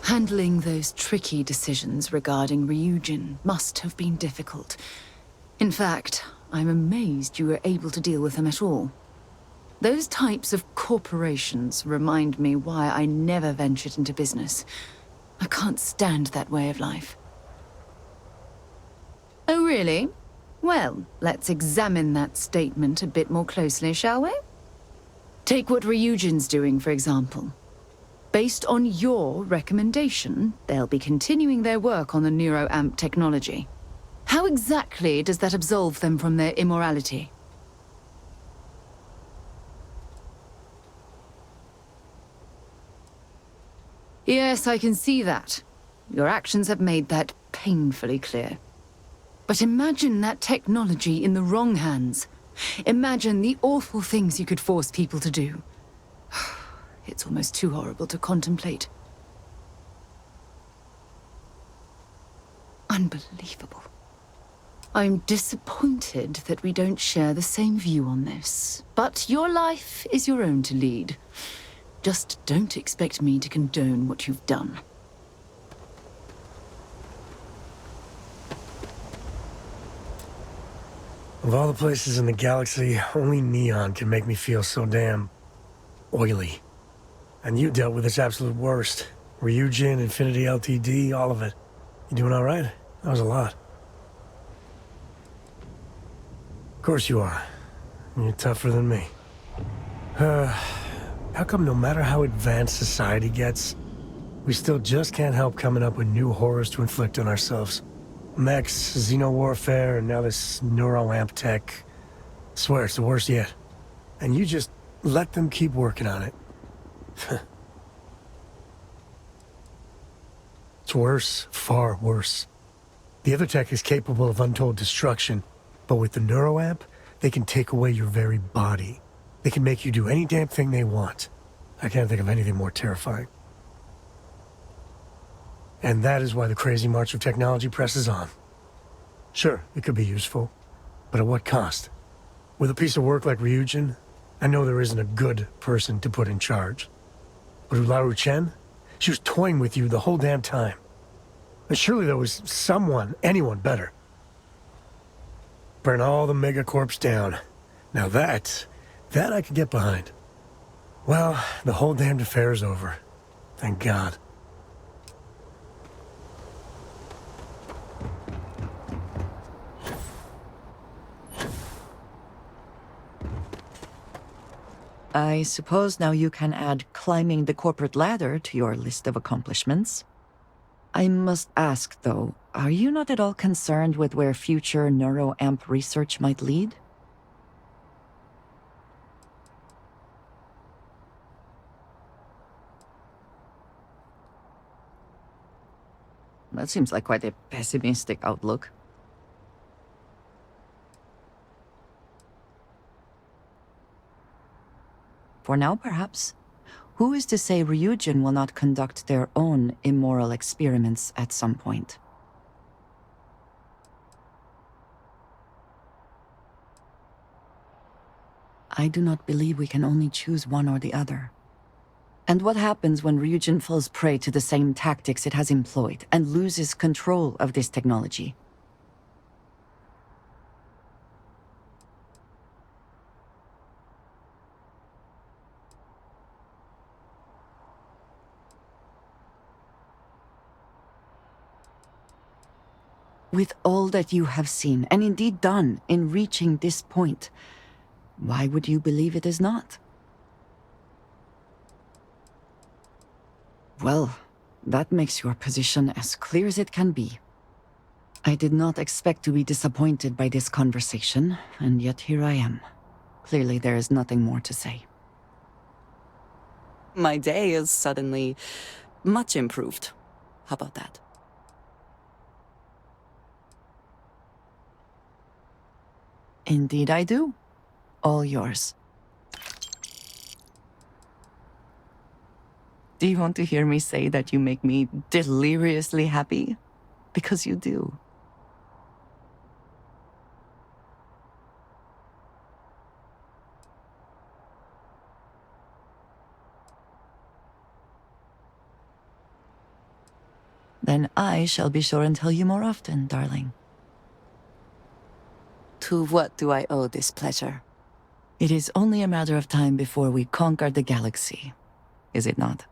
Handling those tricky decisions regarding Ryujin must have been difficult. In fact, I'm amazed you were able to deal with them at all. Those types of corporations remind me why I never ventured into business. I can't stand that way of life. Oh, really? Well, let's examine that statement a bit more closely, shall we? Take what Ryujin's doing, for example. Based on your recommendation, they'll be continuing their work on the NeuroAmp technology. How exactly does that absolve them from their immorality? Yes, I can see that. Your actions have made that painfully clear. But imagine that technology in the wrong hands. Imagine the awful things you could force people to do. It's almost too horrible to contemplate. Unbelievable. I'm disappointed that we don't share the same view on this. But your life is your own to lead. Just don't expect me to condone what you've done. Of all the places in the galaxy, only Neon can make me feel so damn oily. And you dealt with its absolute worst. Ryujin, Infinity LTD, all of it. You doing all right? That was a lot. Of course you are. You're tougher than me. How come no matter how advanced society gets, we still just can't help coming up with new horrors to inflict on ourselves? Mechs, xeno-warfare, and now this NeuroAmp tech. Swear it's the worst yet. And you just let them keep working on it. It's worse, far worse. The other tech is capable of untold destruction, but with the NeuroAmp, they can take away your very body. They can make you do any damn thing they want. I can't think of anything more terrifying. And that is why the crazy march of technology presses on. Sure, it could be useful, but at what cost? With a piece of work like Ryujin, I know there isn't a good person to put in charge. But Ularu Chen? She was toying with you the whole damn time. And surely there was someone, anyone better. Burn all the megacorps down. Now that I could get behind. Well, the whole damned affair is over. Thank God. I suppose now you can add climbing the corporate ladder to your list of accomplishments. I must ask, though, are you not at all concerned with where future NeuroAmp research might lead? That seems like quite a pessimistic outlook. For now, perhaps. Who is to say Ryujin will not conduct their own immoral experiments at some point? I do not believe we can only choose one or the other. And what happens when Ryujin falls prey to the same tactics it has employed and loses control of this technology? With all that you have seen, and indeed done, in reaching this point, why would you believe it is not? Well, that makes your position as clear as it can be. I did not expect to be disappointed by this conversation, and yet here I am. Clearly there is nothing more to say. My day is suddenly much improved. How about that? Indeed I do. All yours. Do you want to hear me say that you make me deliriously happy? Because you do. Then I shall be sure and tell you more often, darling. To what do I owe this pleasure? It is only a matter of time before we conquer the galaxy, is it not?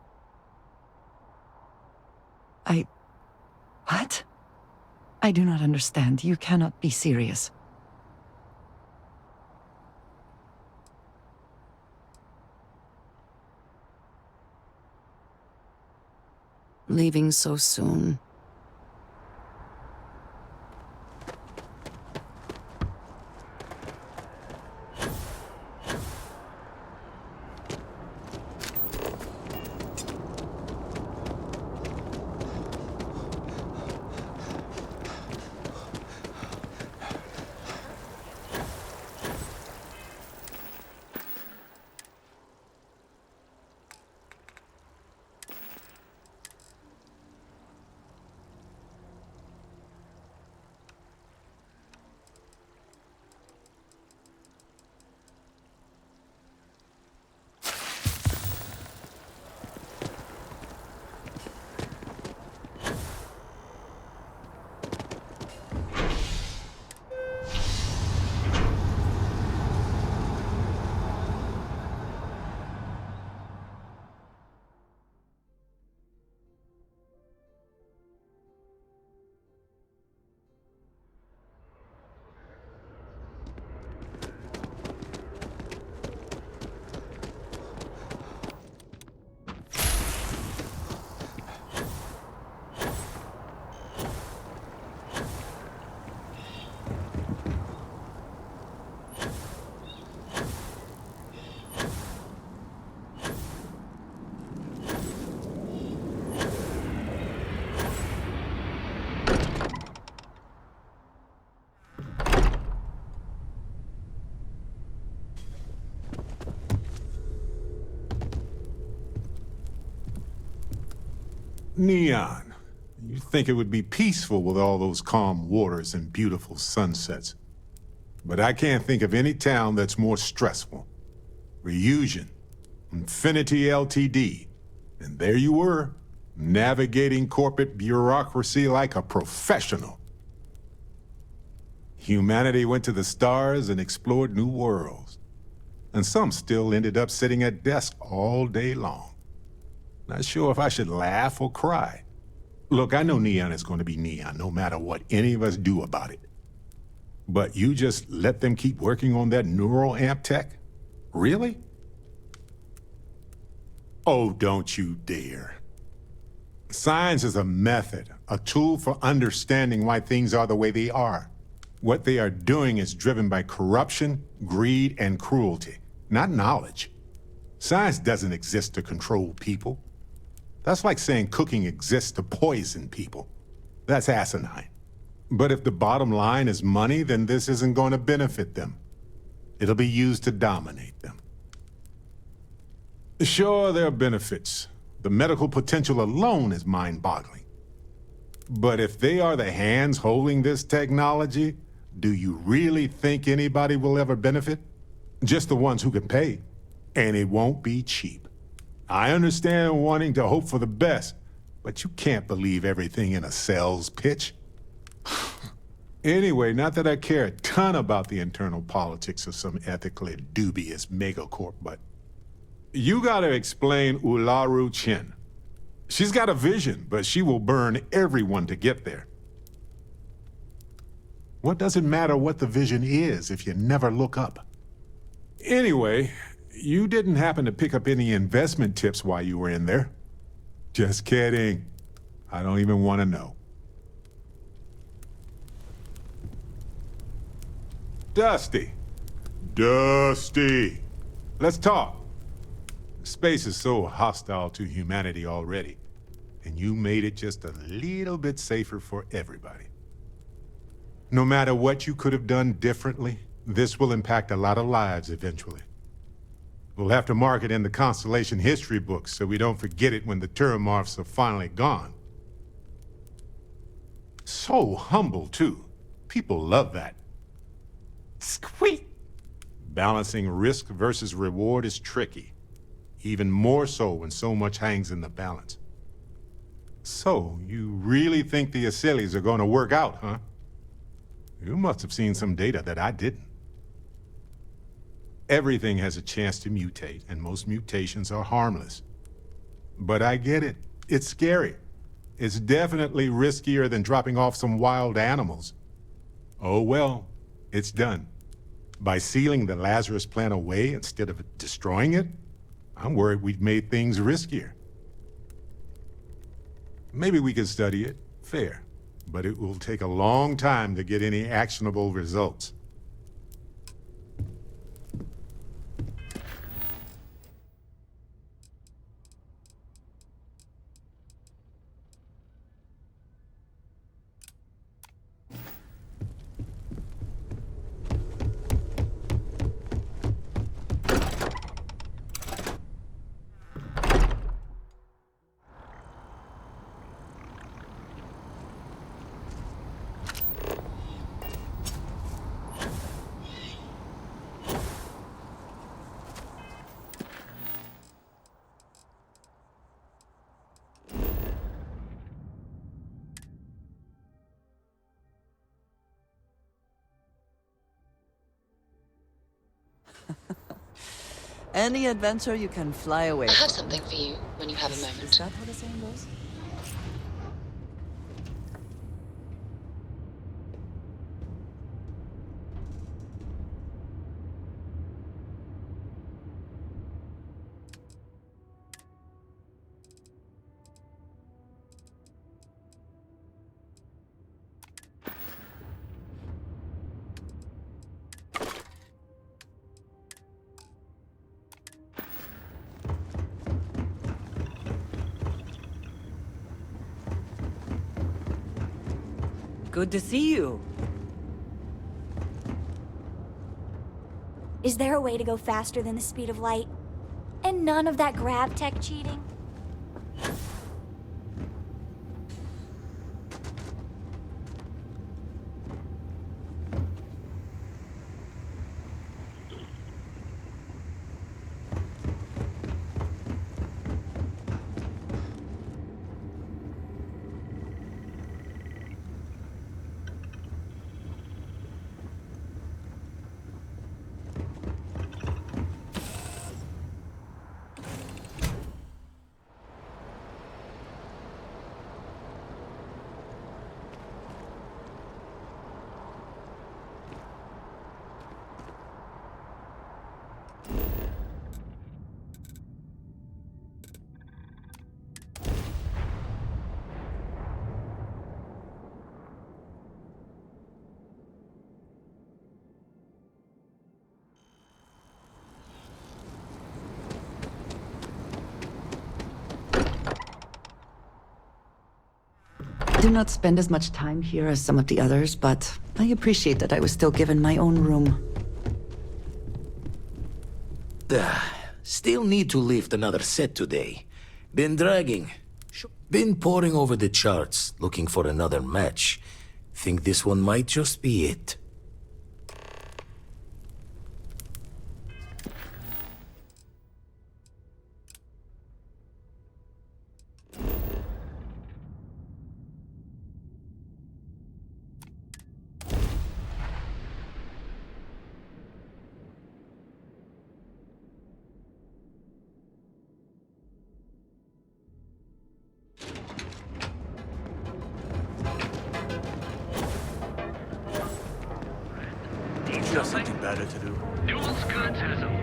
What? I do not understand. You cannot be serious. Leaving so soon. Neon. You think it would be peaceful with all those calm waters and beautiful sunsets. But I can't think of any town that's more stressful. Reunion, Infinity Ltd. And there you were, navigating corporate bureaucracy like a professional. Humanity went to the stars and explored new worlds. And some still ended up sitting at desks all day long. Not sure if I should laugh or cry. Look, I know Neon is going to be Neon, no matter what any of us do about it. But you just let them keep working on that neural amp tech? Really? Oh, don't you dare. Science is a method, a tool for understanding why things are the way they are. What they are doing is driven by corruption, greed, and cruelty, not knowledge. Science doesn't exist to control people. That's like saying cooking exists to poison people. That's asinine. But if the bottom line is money, then this isn't going to benefit them. It'll be used to dominate them. Sure, there are benefits. The medical potential alone is mind-boggling. But if they are the hands holding this technology, do you really think anybody will ever benefit? Just the ones who can pay. And it won't be cheap. I understand wanting to hope for the best, but you can't believe everything in a sales pitch. Anyway, not that I care a ton about the internal politics of some ethically dubious megacorp, but you gotta explain Ularu Chen. She's got a vision, but she will burn everyone to get there. What does it matter what the vision is if you never look up? Anyway, you didn't happen to pick up any investment tips while you were in there. Just kidding. I don't even want to know. Dusty. Dusty. Let's talk. Space is so hostile to humanity already, and you made it just a little bit safer for everybody. No matter what you could have done differently, this will impact a lot of lives eventually. We'll have to mark it in the Constellation history books so we don't forget it when the Terramorphs are finally gone. So humble, too. People love that. Squeak! Balancing risk versus reward is tricky. Even more so when so much hangs in the balance. So, you really think the Asylees are going to work out, huh? You must have seen some data that I didn't. Everything has a chance to mutate, and most mutations are harmless. But I get it. It's scary. It's definitely riskier than dropping off some wild animals. Oh well, it's done. By sealing the Lazarus plant away instead of destroying it, I'm worried we've made things riskier. Maybe we could study it, fair, but it will take a long time to get any actionable results. Any adventure you can fly away I have from. something for you when you have a Is moment. that how the saying goes? Good to see you. Is there a way to go faster than the speed of light? And none of that grav tech cheating? I do not spend as much time here as some of the others, but I appreciate that I was still given my own room. Still need to lift another set today. Been dragging. Been poring over the charts, looking for another match. Think this one might just be it. Just something better to do. Duel's good, citizen.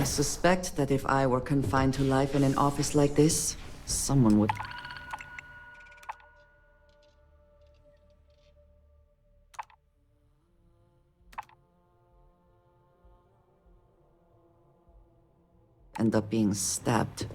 I suspect that if I were confined to life in an office like this, someone would... end up being stabbed.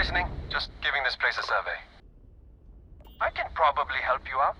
listening. Just giving this place a survey. I can probably help you out.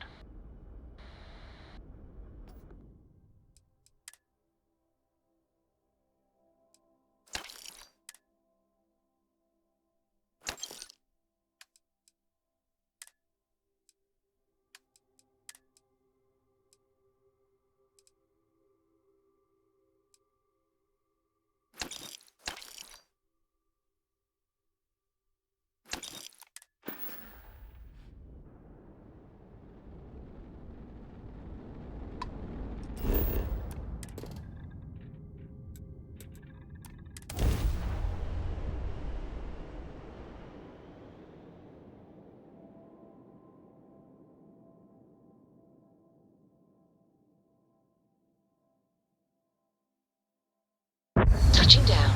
Touching down.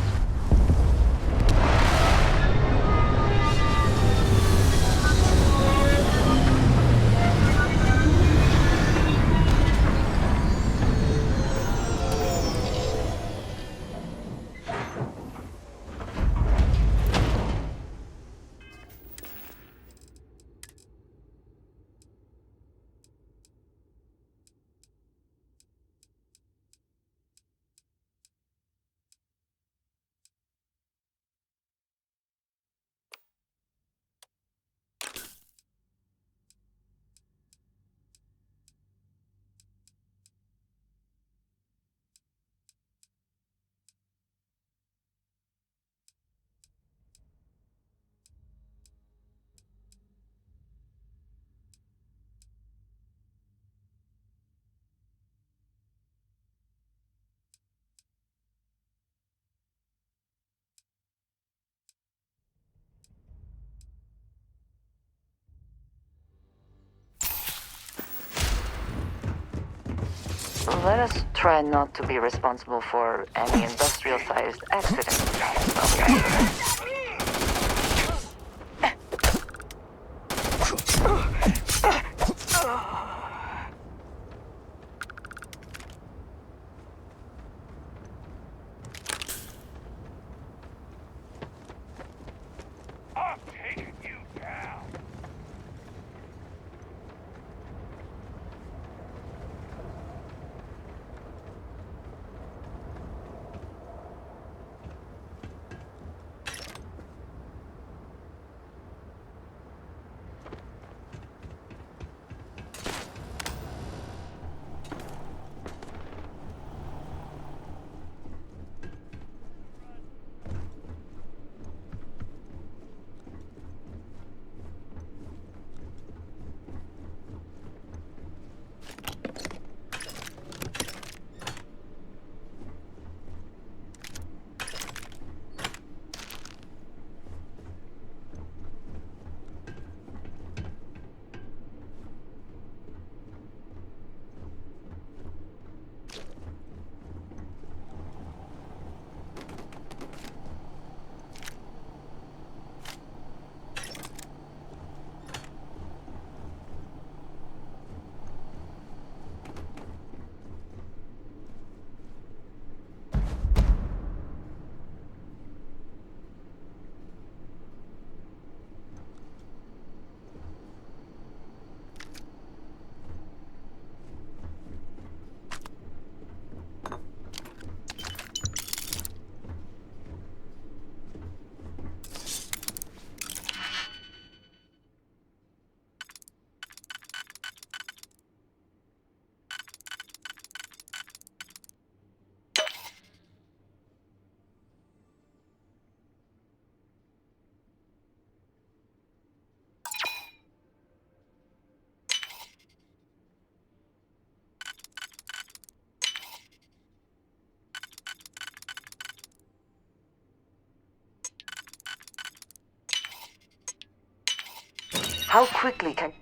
Let us try not to be responsible for any industrial-sized accidents. Okay. How quickly can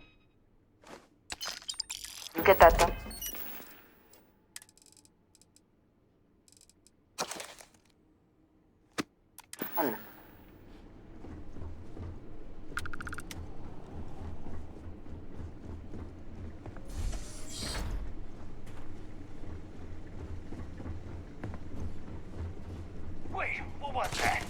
you get that done? Wait, what was that?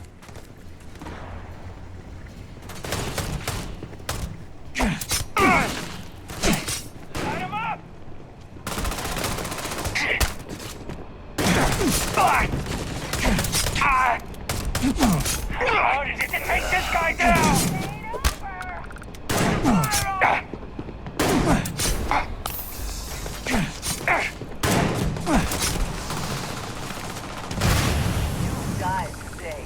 hard is it to take this guy down? You die today.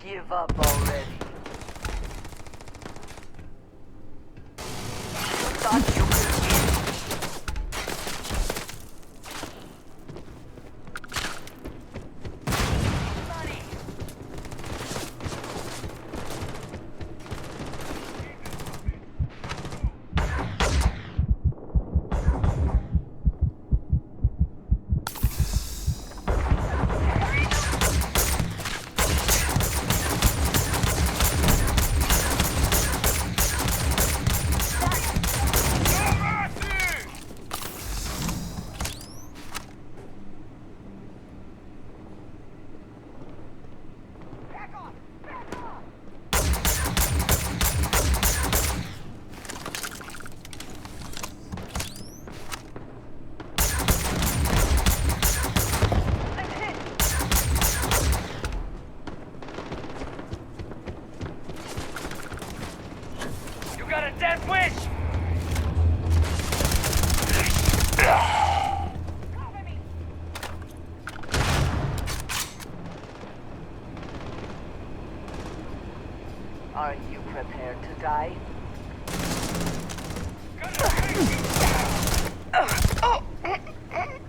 Give up already. Thought you could die.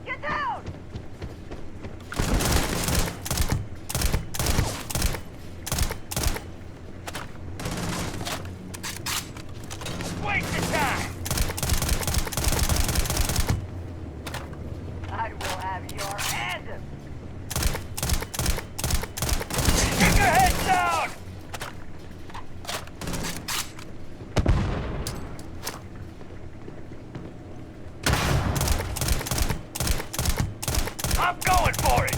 Get down! Waste the time! I will have your head! Keep your head down! I'm going for it!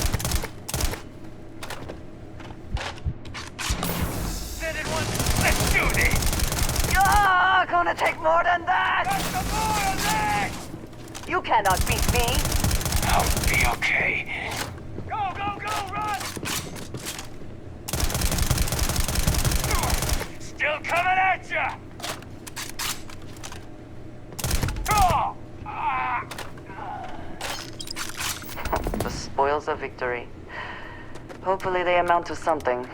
Send it once. Let's do this! You're gonna take more than that! That's the more of this! You cannot beat me! I'll be okay. Go, go, go, run! Still coming at ya! Oh! The spoils of victory. Hopefully they amount to something.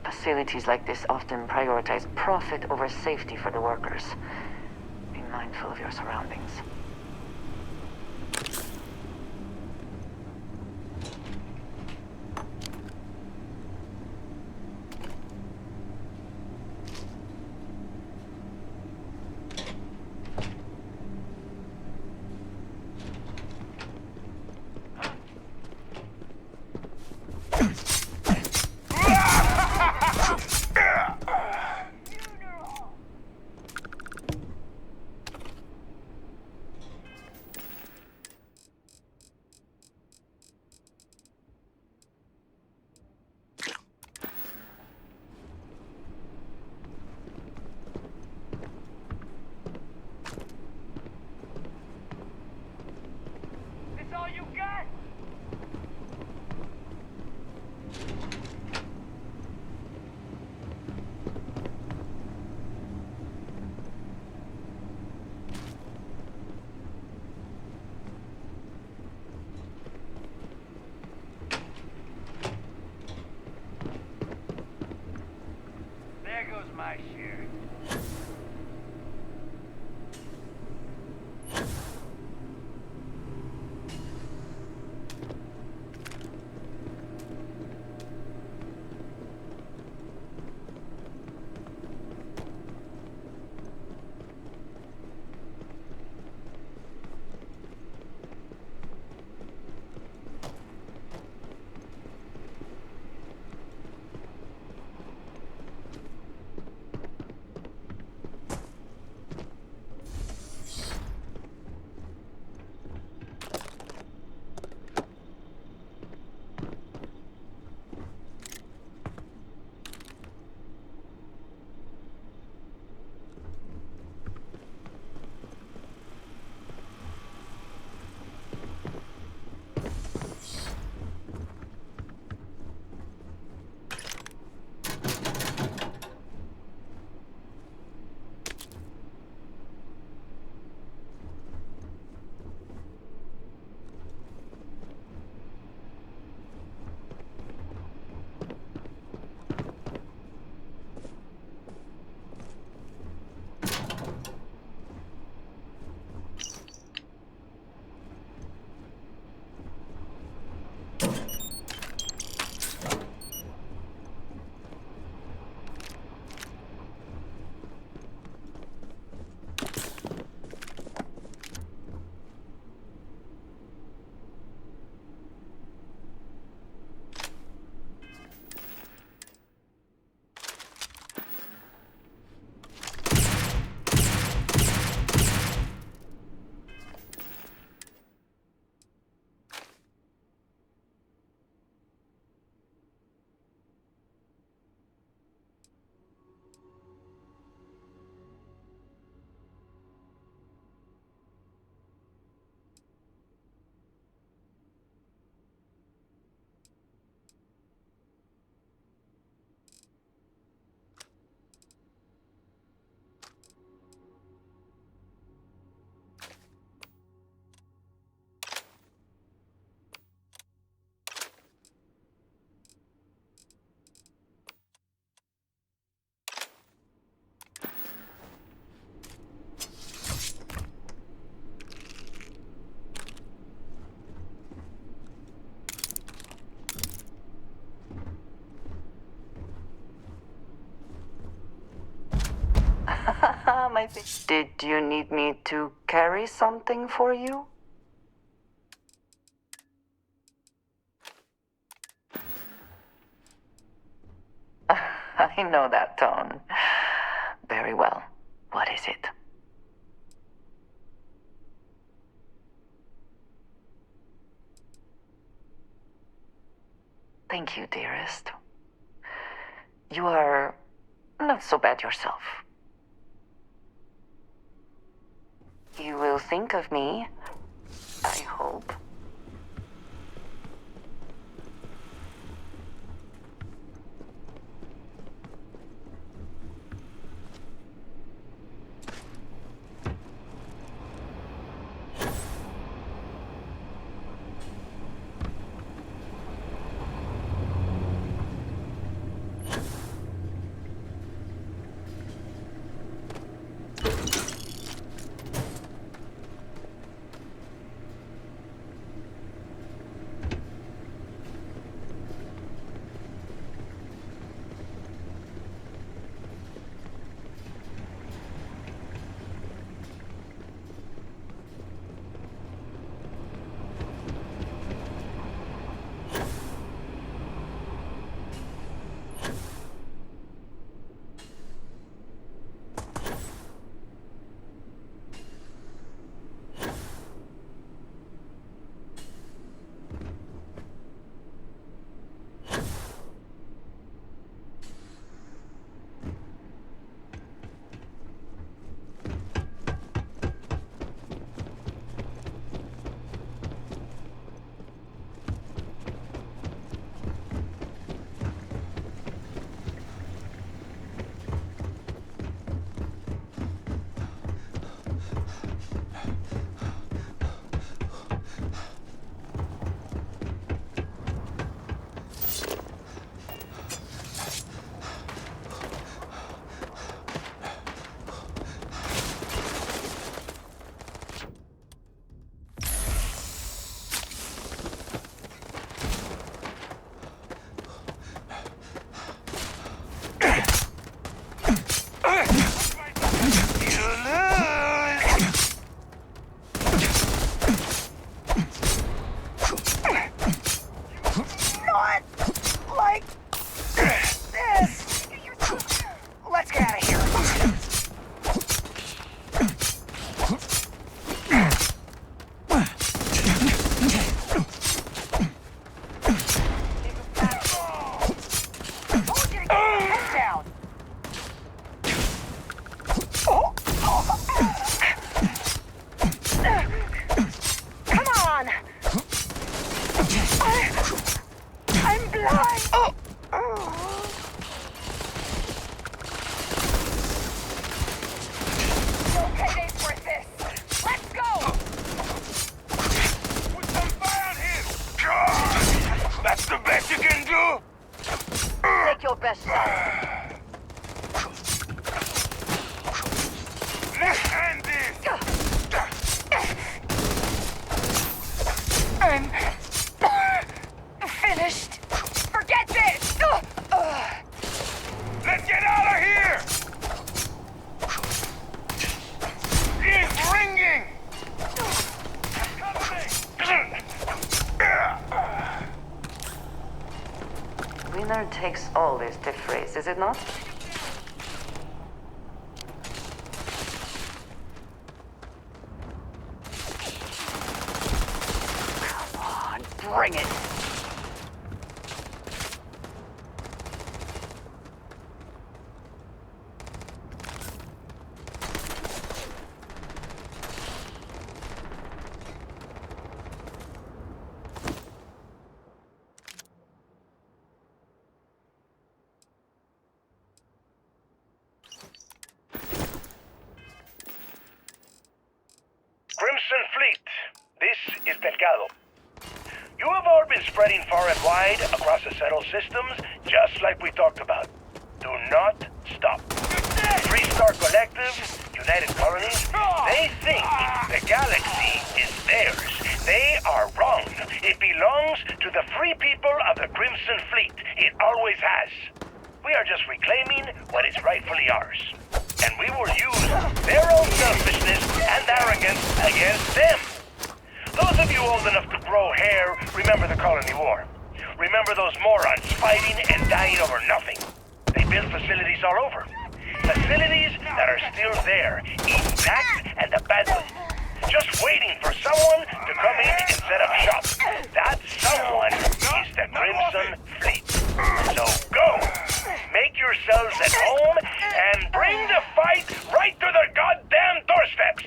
Facilities like this often prioritize profit over safety for the workers. Be mindful of your surroundings. My share. my face. Did you need me to carry something for you? I know that tone. Very well. What is it? Thank you, dearest. You are not so bad yourself. You will think of me, I hope. Takes all this to phrase, is it not? Come on, bring it! Crimson Fleet, this is Delgado. You have all been spreading far and wide across the settled systems, just like we talked about. Do not stop. Three Star Collective, United Colonies, they think the galaxy is theirs. They are wrong. It belongs to the free people of the Crimson Fleet. It always has. We are just reclaiming what is rightfully ours. and we will use their own selfishness and arrogance against them. Those of you old enough to grow hair remember the Colony War. Remember those morons fighting and dying over nothing. They built facilities all over. Facilities that are still there, intact and abandoned. Just waiting for someone to come in and set up shop. That someone is the Crimson Fleet. So go! Make yourselves at home and bring the fight right to their goddamn doorsteps!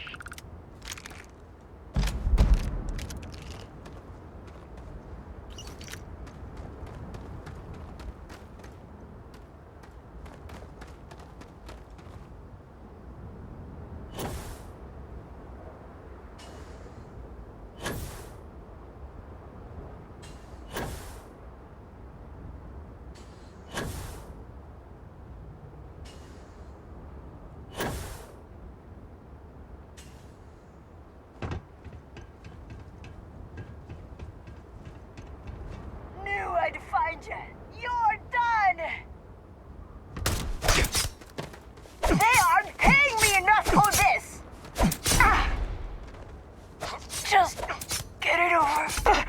I'd find you. You're done! They aren't paying me enough for this! Just get it over.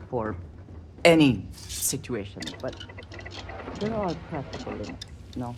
For any situation, but there are practical limits, no?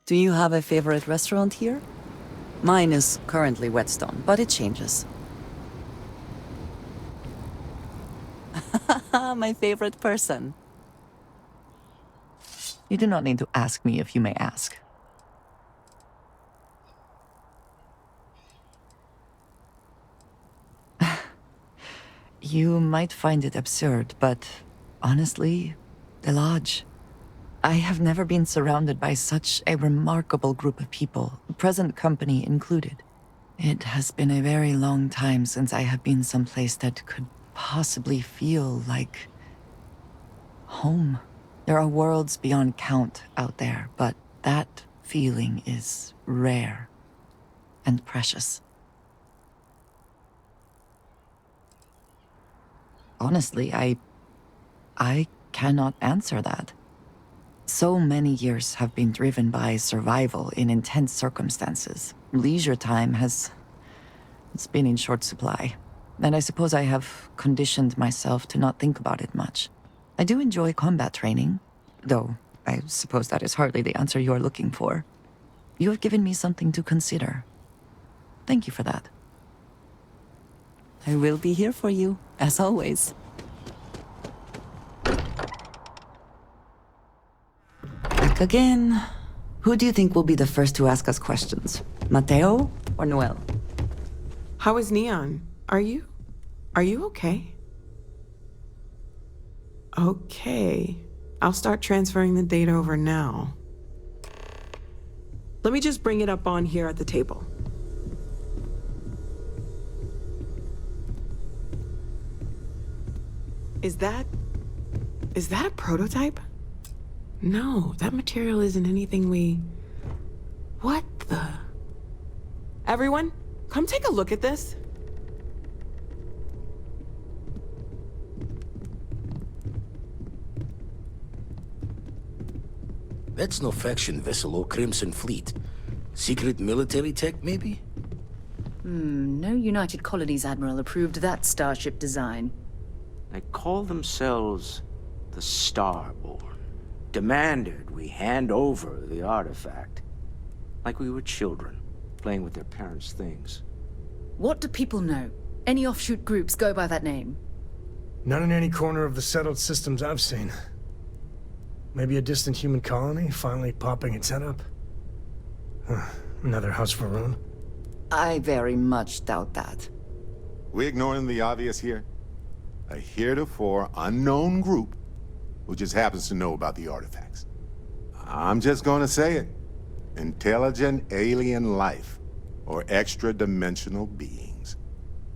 Do you have a favorite restaurant here? Mine is currently Whetstone, but it changes. My favorite person. You do not need to ask me if you may ask. You might find it absurd, but honestly, the Lodge. I have never been surrounded by such a remarkable group of people, present company included. It has been a very long time since I have been someplace that could possibly feel like home. There are worlds beyond count out there, but that feeling is rare and precious. Honestly, I cannot answer that. So many years have been driven by survival in intense circumstances. Leisure time it's been in short supply. And I suppose I have conditioned myself to not think about it much. I do enjoy combat training, though I suppose that is hardly the answer you're looking for. You have given me something to consider. Thank you for that. I will be here for you, as always. Back again. Who do you think will be the first to ask us questions? Mateo or Noel? How is Neon? Are you okay? Okay. I'll start transferring the data over now. Let me just bring it up on here at the table. Is that a prototype? No, that material isn't anything we... What the... Everyone, come take a look at this. That's no faction vessel or Crimson Fleet. Secret military tech, maybe? No United Colonies Admiral approved that starship design. They call themselves the Starborn. Demanded we hand over the artifact. Like we were children, playing with their parents' things. What do people know? Any offshoot groups go by that name? Not in any corner of the settled systems I've seen. Maybe a distant human colony finally popping its head up? Another house for Rune? I very much doubt that. We ignoring the obvious here? A heretofore unknown group who just happens to know about the artifacts. I'm just gonna say it. Intelligent alien life, or extra-dimensional beings.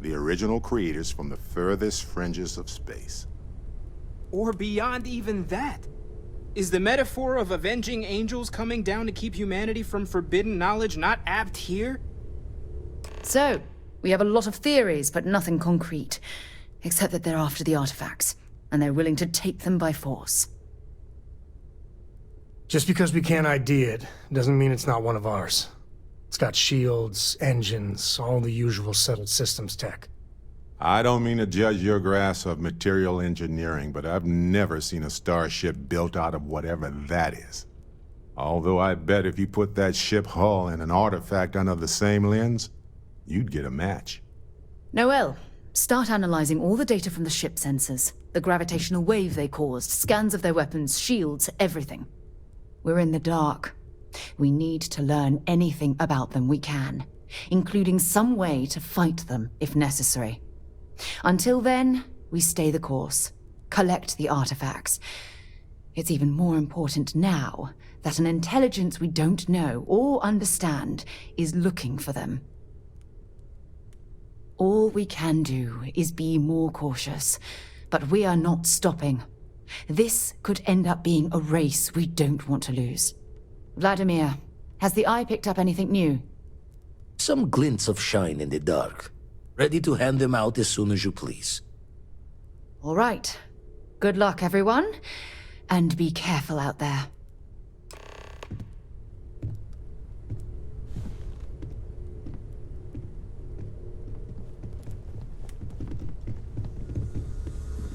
The original creators from the furthest fringes of space. Or beyond even that. Is the metaphor of avenging angels coming down to keep humanity from forbidden knowledge not apt here? So, we have a lot of theories, but nothing concrete. Except that they're after the artifacts, and they're willing to take them by force. Just because we can't ID it, doesn't mean it's not one of ours. It's got shields, engines, all the usual settled systems tech. I don't mean to judge your grasp of material engineering, but I've never seen a starship built out of whatever that is. Although I bet if you put that ship hull and an artifact under the same lens, you'd get a match. Noel, start analyzing all the data from the ship sensors. The gravitational wave they caused, scans of their weapons, shields, everything. We're in the dark. We need to learn anything about them we can, including some way to fight them if necessary. Until then, we stay the course, collect the artifacts. It's even more important now that an intelligence we don't know or understand is looking for them. All we can do is be more cautious, but we are not stopping. This could end up being a race we don't want to lose. Vladimir, has the Eye picked up anything new? Some glints of shine in the dark. Ready to hand them out as soon as you please. All right. Good luck, everyone. And be careful out there.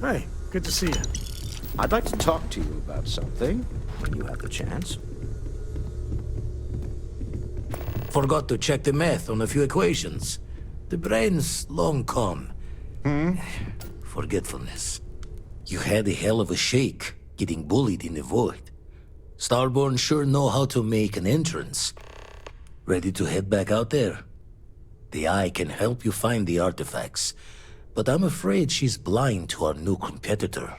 Hey, good to see you. I'd like to talk to you about something, when you have the chance. Forgot to check the math on a few equations. The brain's long gone. Forgetfulness. You had a hell of a shake, getting bullied in the void. Starborn sure know how to make an entrance. Ready to head back out there? The Eye can help you find the artifacts, but I'm afraid she's blind to our new competitor.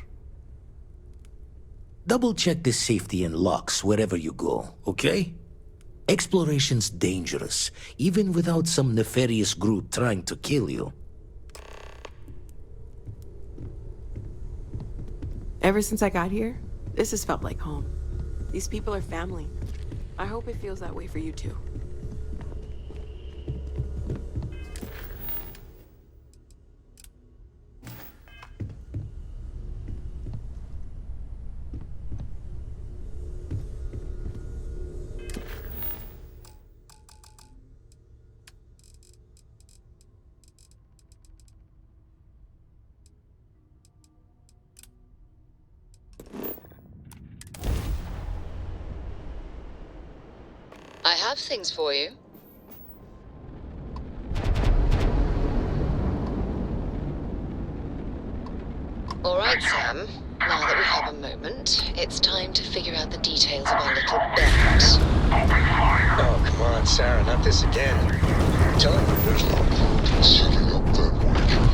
Double-check the safety and locks wherever you go, okay? Exploration's dangerous, even without some nefarious group trying to kill you. Ever since I got here, this has felt like home. These people are family. I hope it feels that way for you too. I have things for you. All right, Sam. Now that we have a moment, it's time to figure out the details of our little bet. Oh, come on, Sarah, not this again. Tell him there's no point in setting up that wager.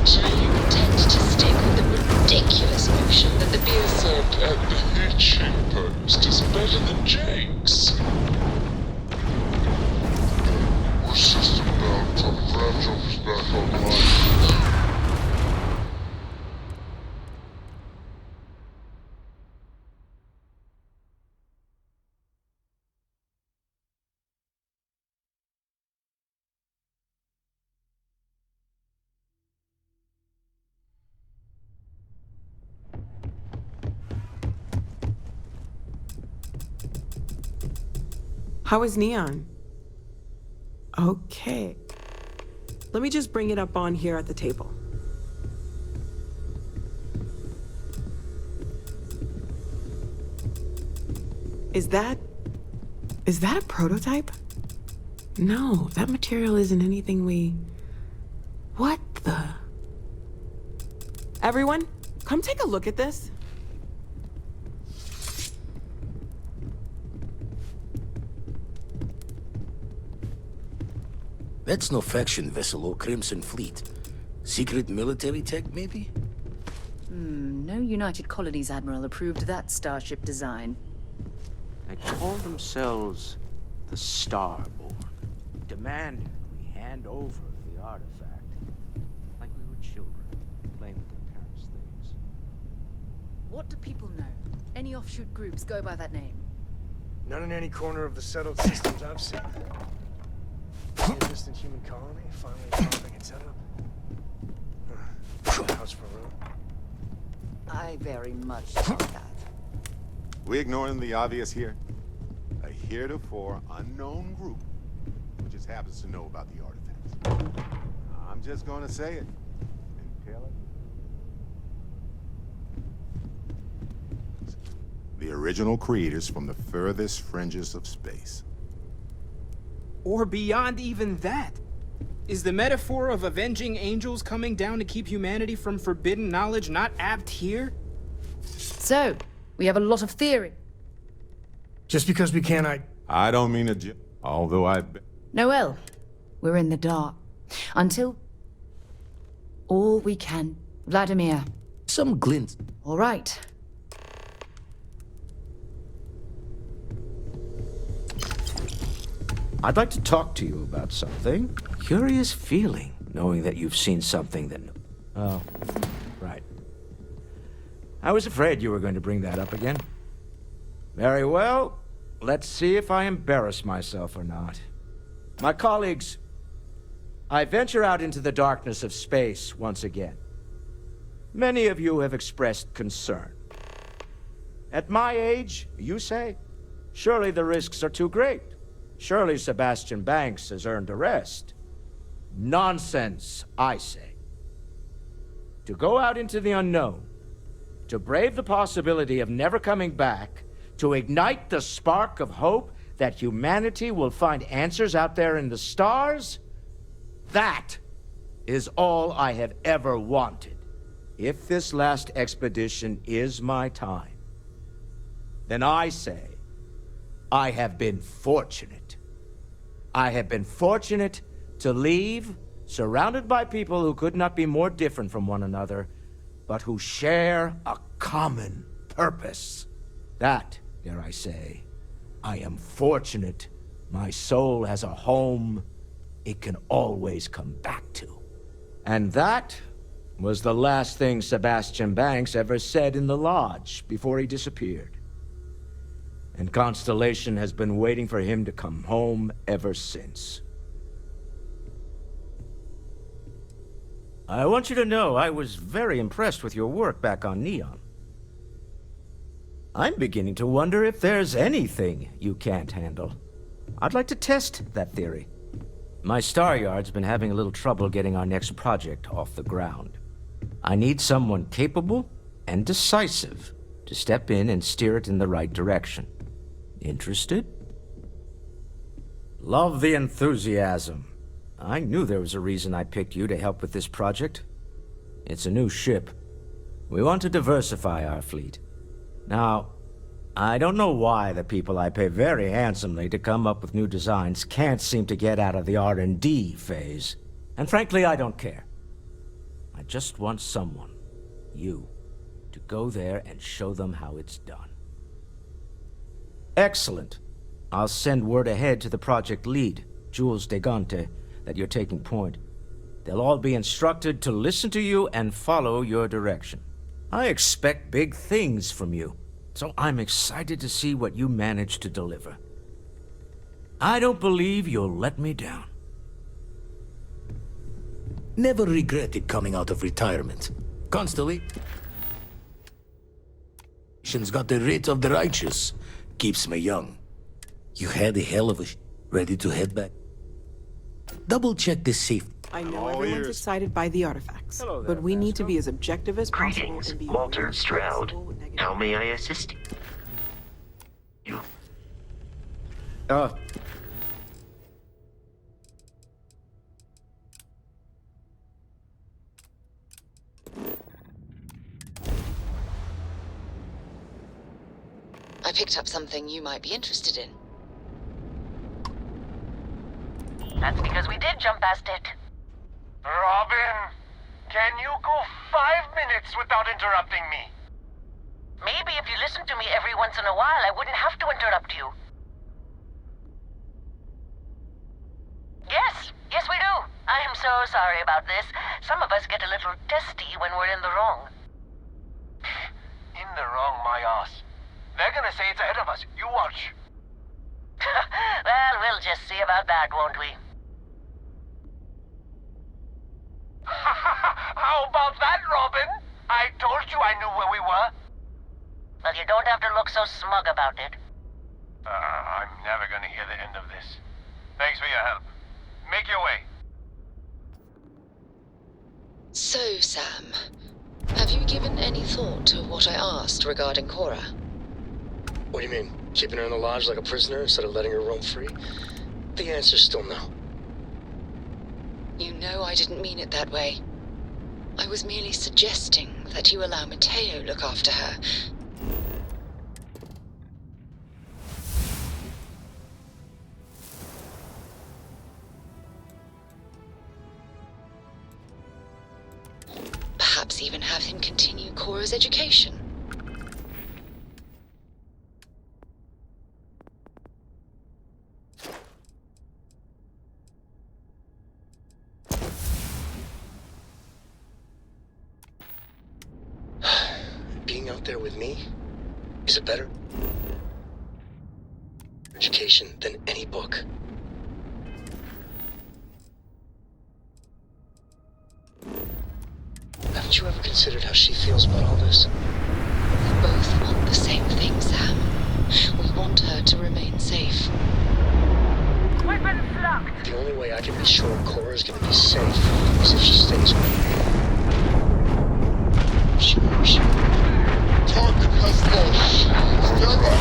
So you intend to stick with the ridiculous notion that the beer served That hitching post is better than Jake's. We're system down from Fragile back online. How is Neon? Okay. Let me just bring it up on here at the table. Is that a prototype? No, that material isn't anything we... What the... Everyone, come take a look at this. That's no faction vessel or Crimson Fleet. Secret military tech, maybe? No United Colonies Admiral approved that starship design. They call themselves the Starborn. Demanded we hand over the artifact. Like we were children, playing with their parents' things. What do people know? Any offshoot groups go by that name? Not in any corner of the settled systems I've seen. A distant human colony finally evolving its setup. House for room. I very much doubt that. We ignoring the obvious here? A heretofore unknown group who just happens to know about the artifacts. I'm just gonna say it. Impale it. The original creators from the furthest fringes of space. Or beyond even that. Is the metaphor of avenging angels coming down to keep humanity from forbidden knowledge not apt here? So, we have a lot of theory. Just because we can't, I don't mean to although I... Noel, we're in the dark. Until... all we can. Vladimir. Some glint. All right. I'd like to talk to you about something. Curious feeling, knowing that you've seen something that... Oh, right. I was afraid you were going to bring that up again. Very well. Let's see if I embarrass myself or not. My colleagues, I venture out into the darkness of space once again. Many of you have expressed concern. At my age, you say, surely the risks are too great. Surely Sebastian Banks has earned a rest. Nonsense, I say. To go out into the unknown, to brave the possibility of never coming back, to ignite the spark of hope that humanity will find answers out there in the stars? That is all I have ever wanted. If this last expedition is my time, then I say, I have been fortunate. I have been fortunate to leave, surrounded by people who could not be more different from one another, but who share a common purpose. That, dare I say, I am fortunate my soul has a home it can always come back to. And that was the last thing Sebastian Banks ever said in the lodge before he disappeared. And Constellation has been waiting for him to come home ever since. I want you to know I was very impressed with your work back on Neon. I'm beginning to wonder if there's anything you can't handle. I'd like to test that theory. My Star Yard's been having a little trouble getting our next project off the ground. I need someone capable and decisive to step in and steer it in the right direction. Interested? Love the enthusiasm. I knew there was a reason I picked you to help with this project. It's a new ship. We want to diversify our fleet. Now, I don't know why the people I pay very handsomely to come up with new designs can't seem to get out of the R&D phase. And frankly, I don't care. I just want someone, you, to go there and show them how it's done. Excellent. I'll send word ahead to the project lead, Jules Degante, that you're taking point. They'll all be instructed to listen to you and follow your direction. I expect big things from you, so I'm excited to see what you manage to deliver. I don't believe you'll let me down. Never regretted coming out of retirement. Constantly. She's got the rate of the righteous. Keeps me young. You had a hell of a ready to head back. Double check the safe. I know everyone's excited by the artifacts, but we need to be as objective as possible. Greetings, And be Walter Stroud. How may I assist you? I picked up something you might be interested in. That's because we did jump past it. Robin, can you go 5 minutes without interrupting me? Maybe if you listen to me every once in a while, I wouldn't have to interrupt you. Yes, we do. I am so sorry about this. Some of us get a little testy when we're in the wrong. In the wrong, my ass. They're gonna say it's ahead of us. You watch. Well, we'll just see about that, won't we? How about that, Robin? I told you I knew where we were. Well, you don't have to look so smug about it. I'm never gonna hear the end of this. Thanks for your help. Make your way. So, Sam, have you given any thought to what I asked regarding Cora? What do you mean? Keeping her in the lodge like a prisoner instead of letting her roam free? The answer's still no. You know I didn't mean it that way. I was merely suggesting that you allow Mateo look after her. Perhaps even have him continue Cora's education. Being out there with me? Is it better? Education than any book. Haven't you ever considered how she feels about all this? We both want the same thing, Sam. We want her to remain safe. Weapons locked! The only way I can be sure Cora's gonna be safe is if she stays with me. Target has lost. Stand up.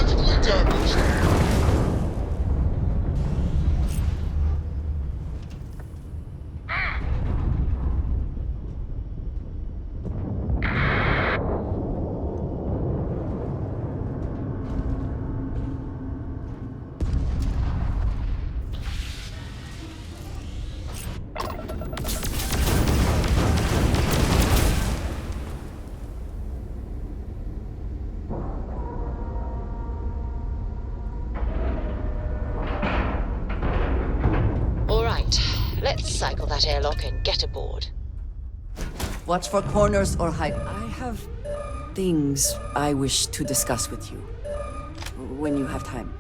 critically damaged. All right, let's cycle that airlock and get aboard. Watch for corners or height. I have things I wish to discuss with you. When you have time.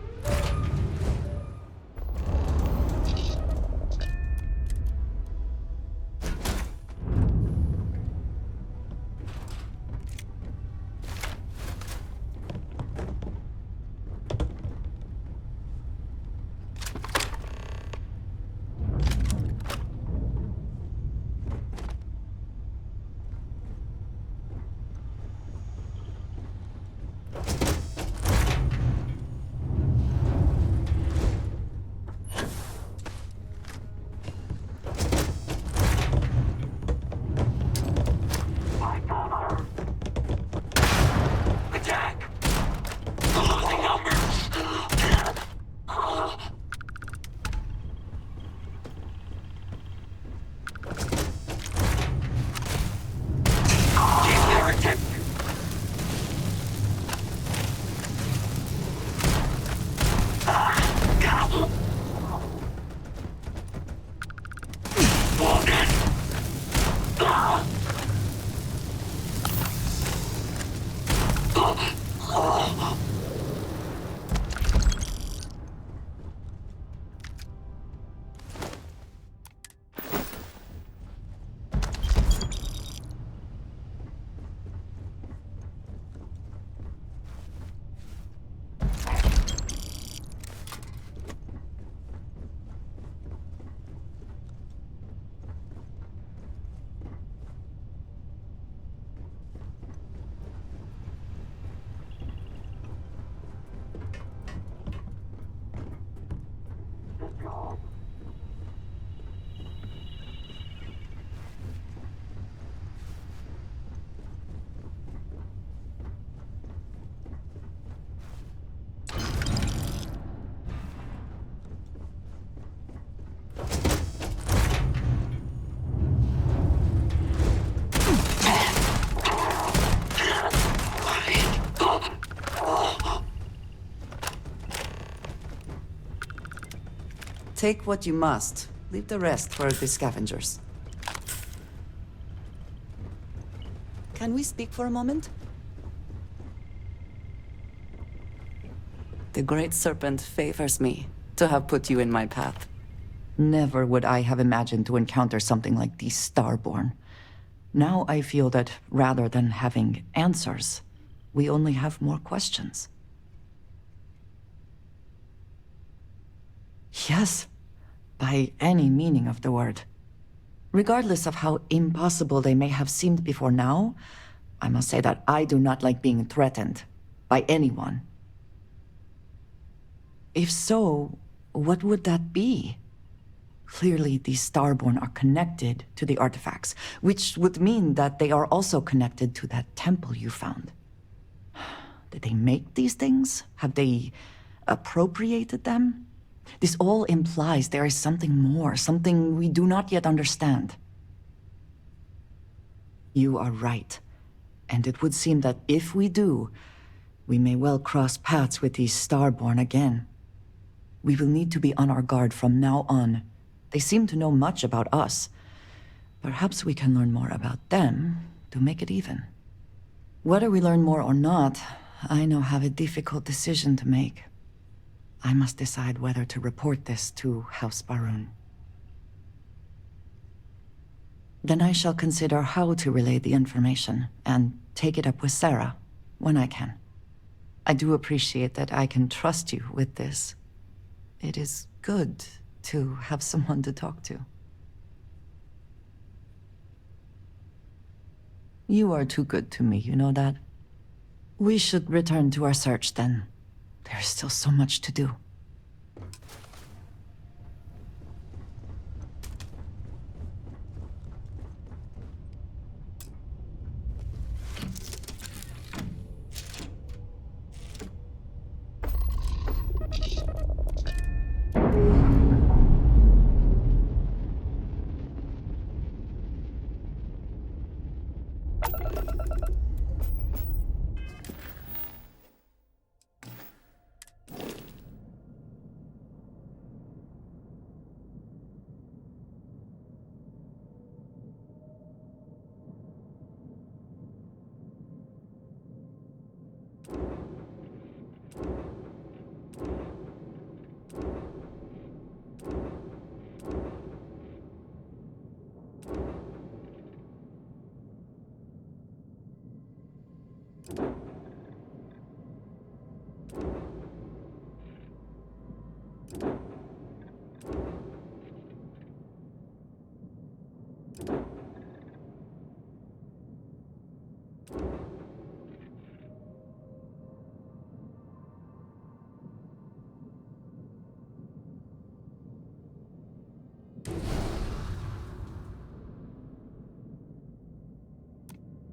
Take what you must. Leave the rest for the scavengers. Can we speak for a moment? The Great Serpent favors me to have put you in my path. Never would I have imagined to encounter something like these Starborn. Now I feel that rather than having answers, we only have more questions. Yes, by any meaning of the word. Regardless of how impossible they may have seemed before now, I must say that I do not like being threatened by anyone. If so, what would that be? Clearly, these Starborn are connected to the artifacts, which would mean that they are also connected to that temple you found. Did they make these things? Have they appropriated them? This all implies there is something more, something we do not yet understand. You are right. And it would seem that if we do, we may well cross paths with these Starborn again. We will need to be on our guard from now on. They seem to know much about us. Perhaps we can learn more about them to make it even. Whether we learn more or not, I now have a difficult decision to make. I must decide whether to report this to House Barun. Then I shall consider how to relay the information and take it up with Sarah when I can. I do appreciate that I can trust you with this. It is good to have someone to talk to. You are too good to me, you know that? We should return to our search then. There's still so much to do.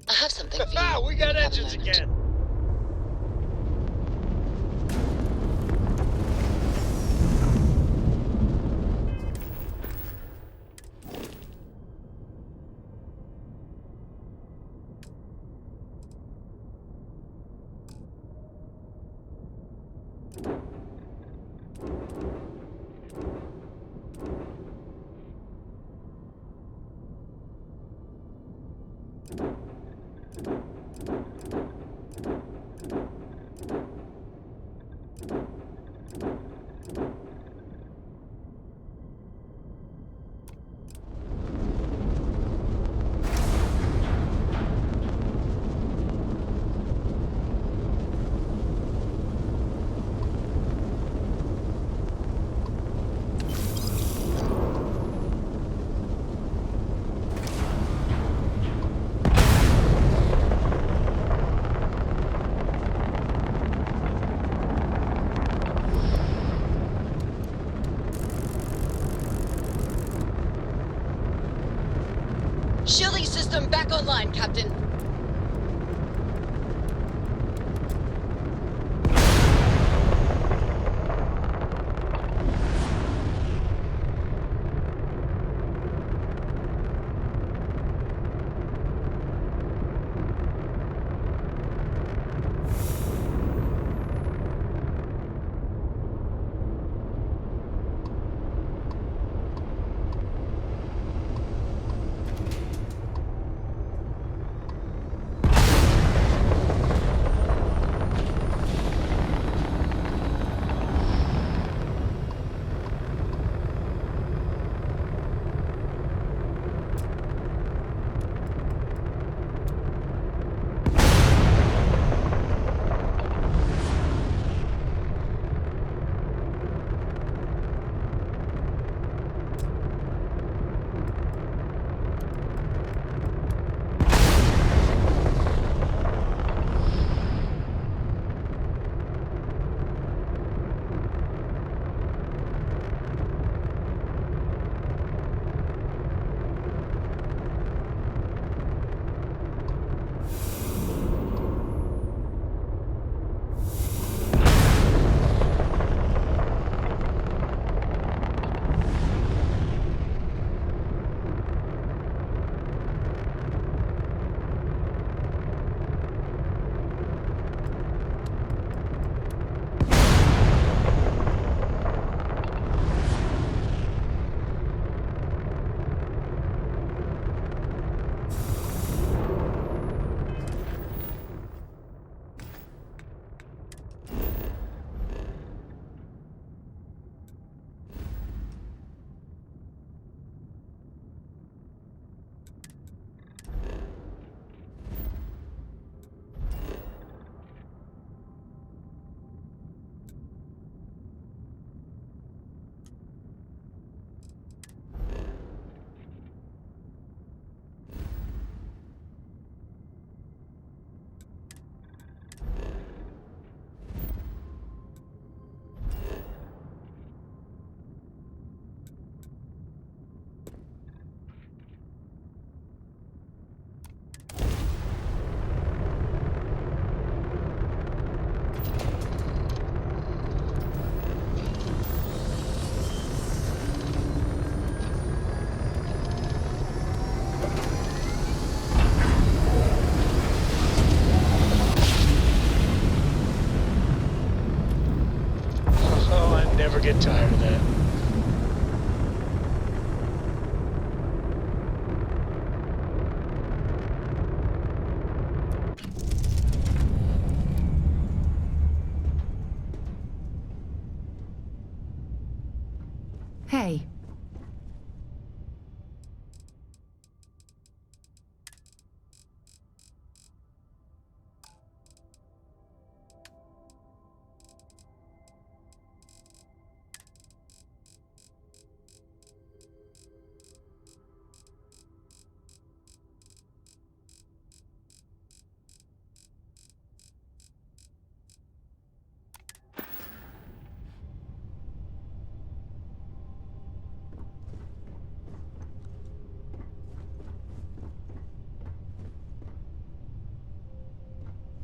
I have something for you. We got Have a engines moment. again. Shielding system back online, Captain.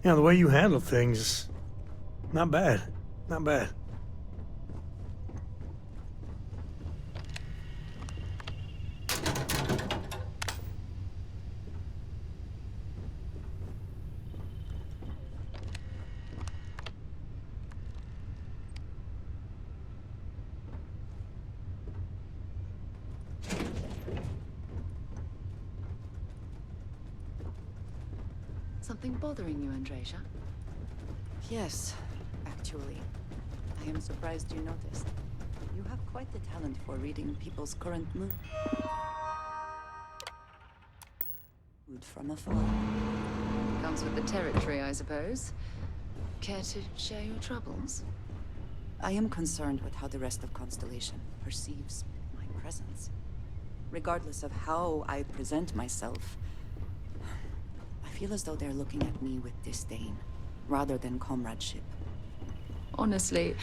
You know, the way you handle things, not bad. Not bad. Something bothering you, Andreja? Yes, actually. I am surprised you noticed. You have quite the talent for reading people's current mood. Mood from afar. Comes with the territory, I suppose. Care to share your troubles? I am concerned with how the rest of Constellation perceives my presence. Regardless of how I present myself, I feel as though they're looking at me with disdain, rather than comradeship. Honestly,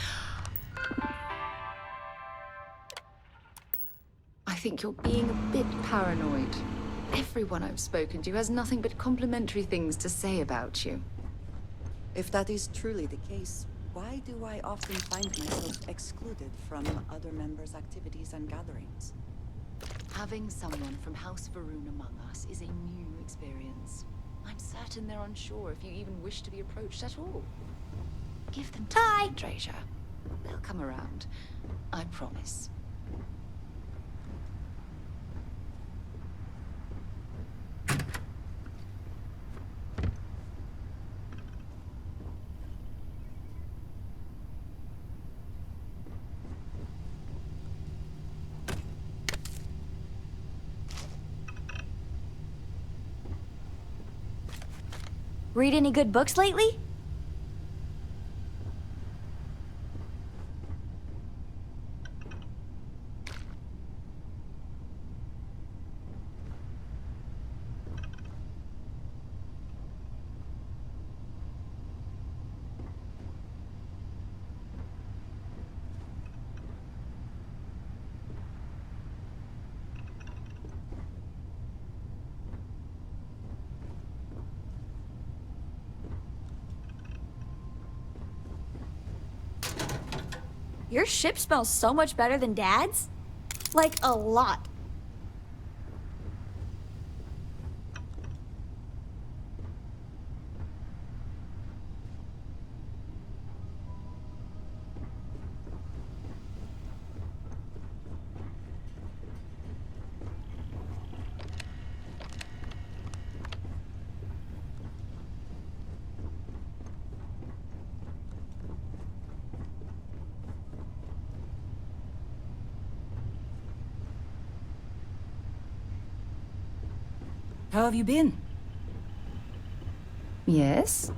I think you're being a bit paranoid. Everyone I've spoken to has nothing but complimentary things to say about you. If that is truly the case, why do I often find myself excluded from other members' activities and gatherings? Having someone from House Varun among us is a new experience. I'm certain they're unsure if you even wish to be approached at all. Give them time, Andreja. They'll come around. I promise. Read any good books lately? Your ship smells so much better than Dad's. Like, a lot. How have you been? Yes?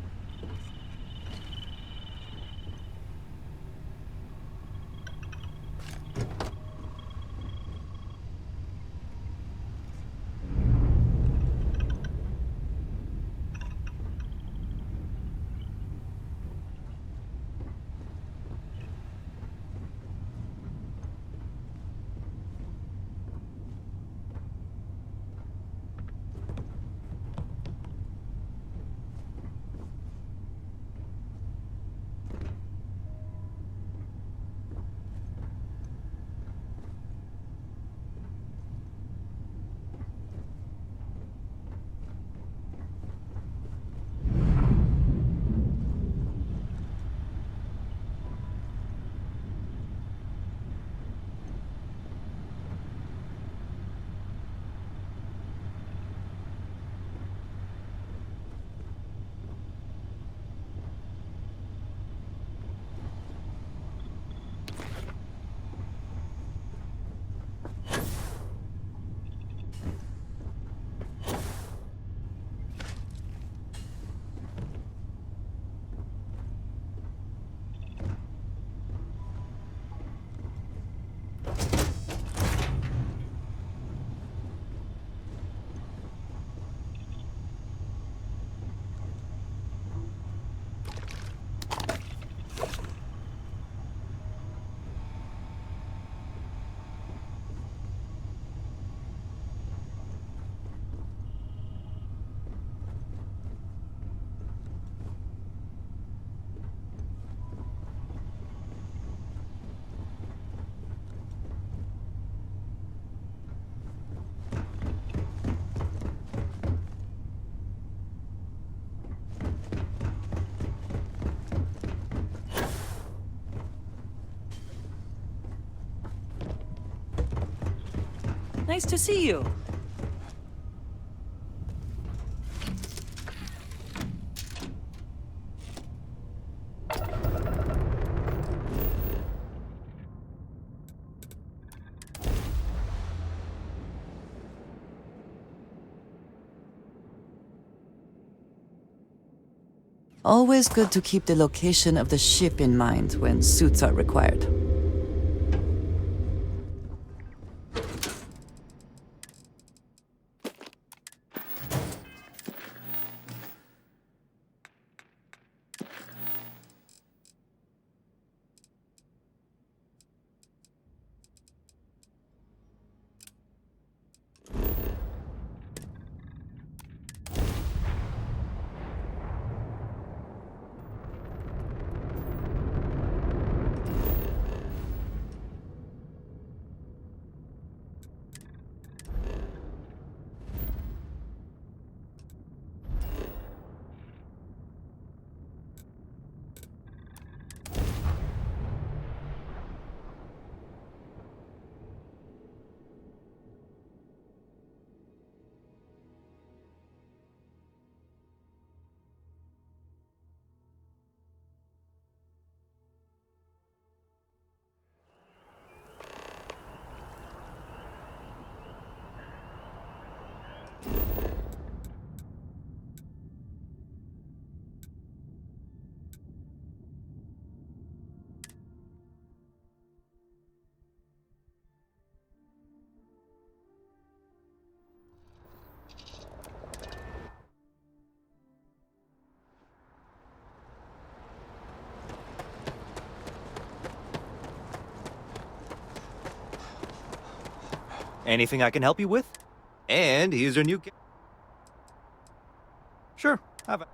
Nice to see you. Always good to keep the location of the ship in mind when suits are required. Anything I can help you with? And here's your new Sure, have it.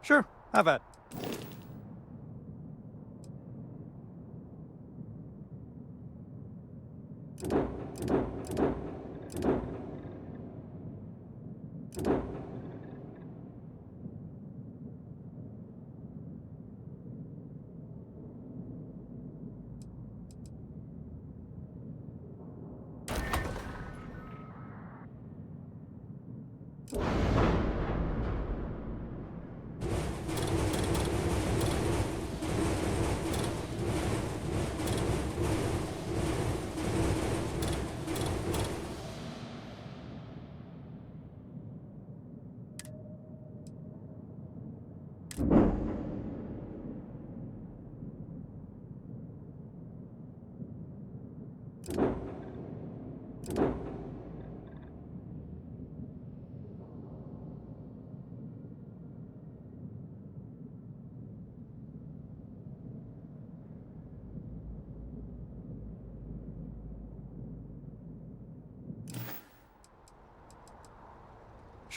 Sure, have at.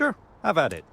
Sure, have at it.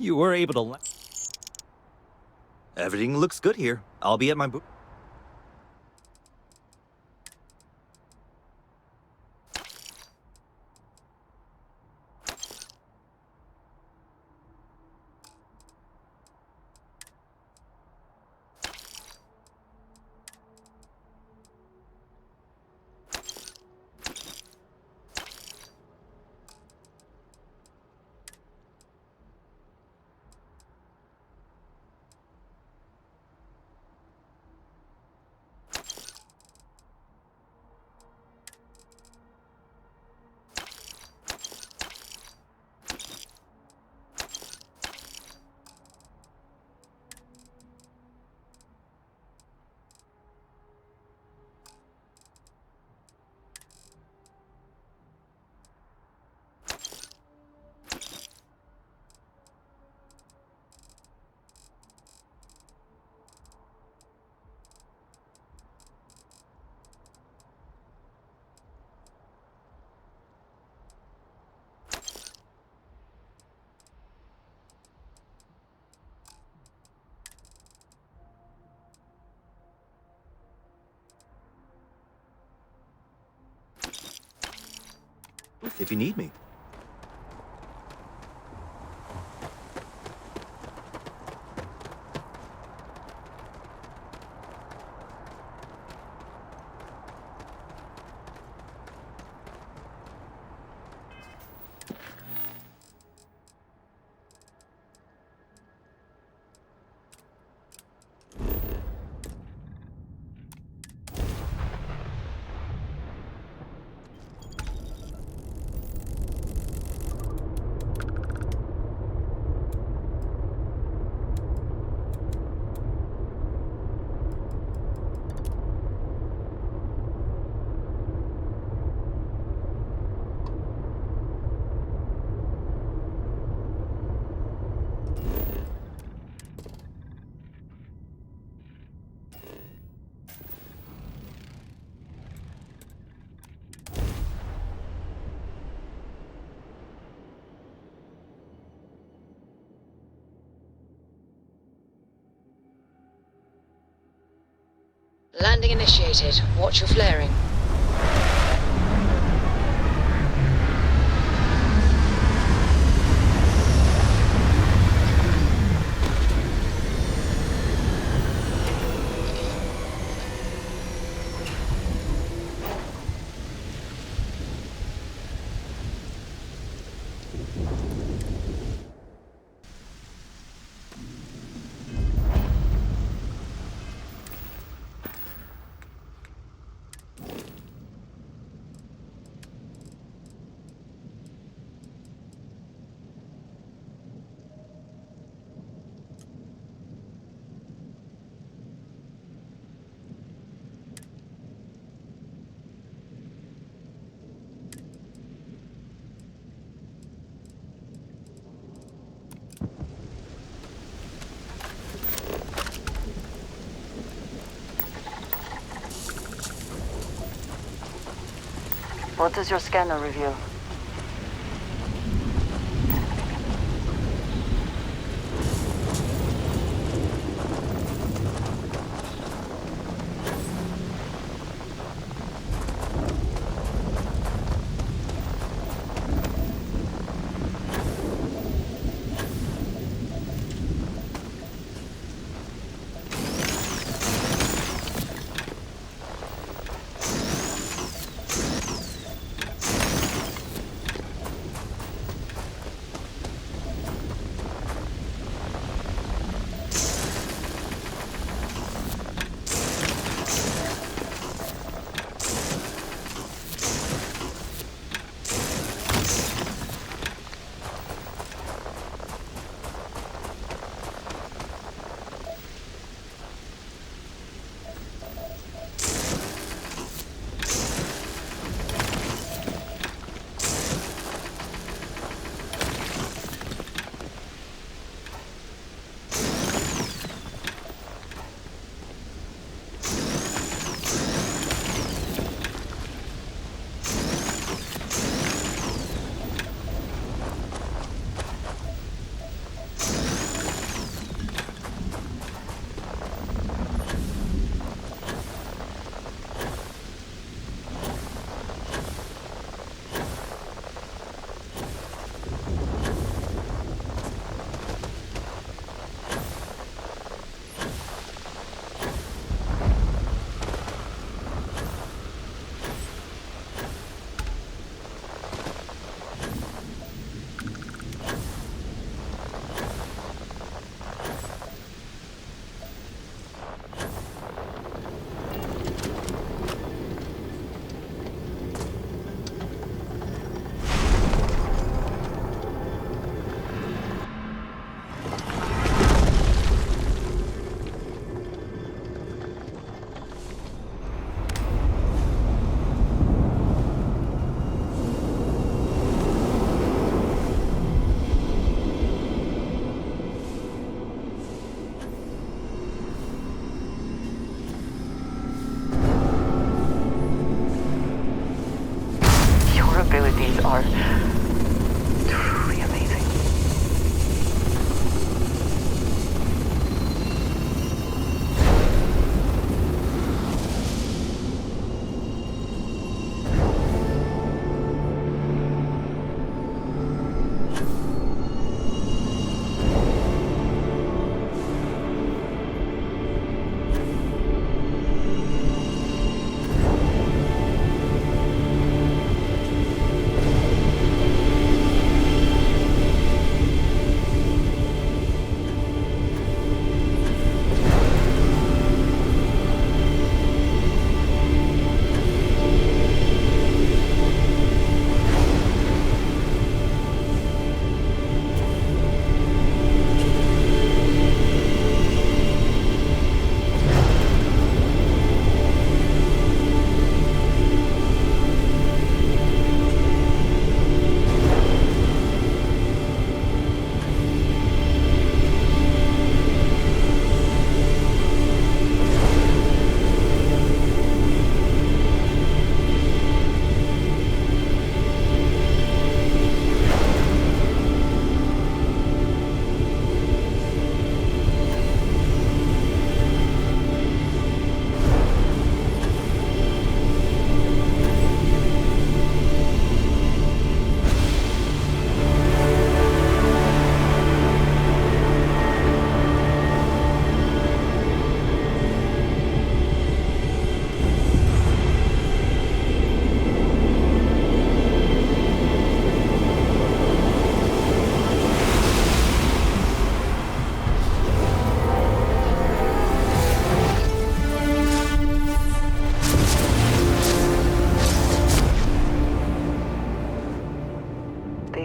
You were able to... Everything looks good here. I'll be at my booth. If you need me. Landing initiated. Watch your flaring. What does your scanner reveal?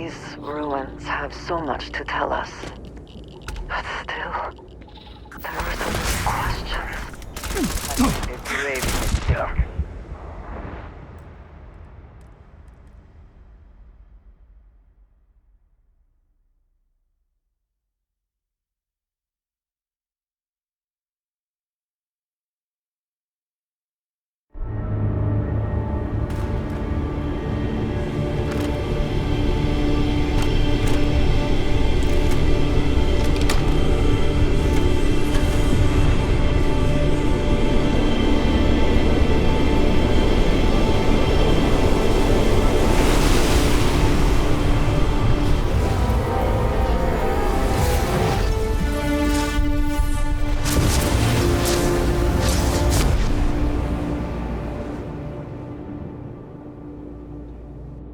These ruins have so much to tell us. But still, there are so many questions. It's brave, monsieur.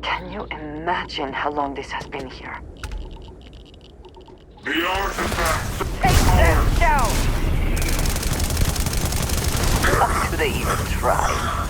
Can you imagine how long this has been here? The artifacts! Take them down! How do they even try?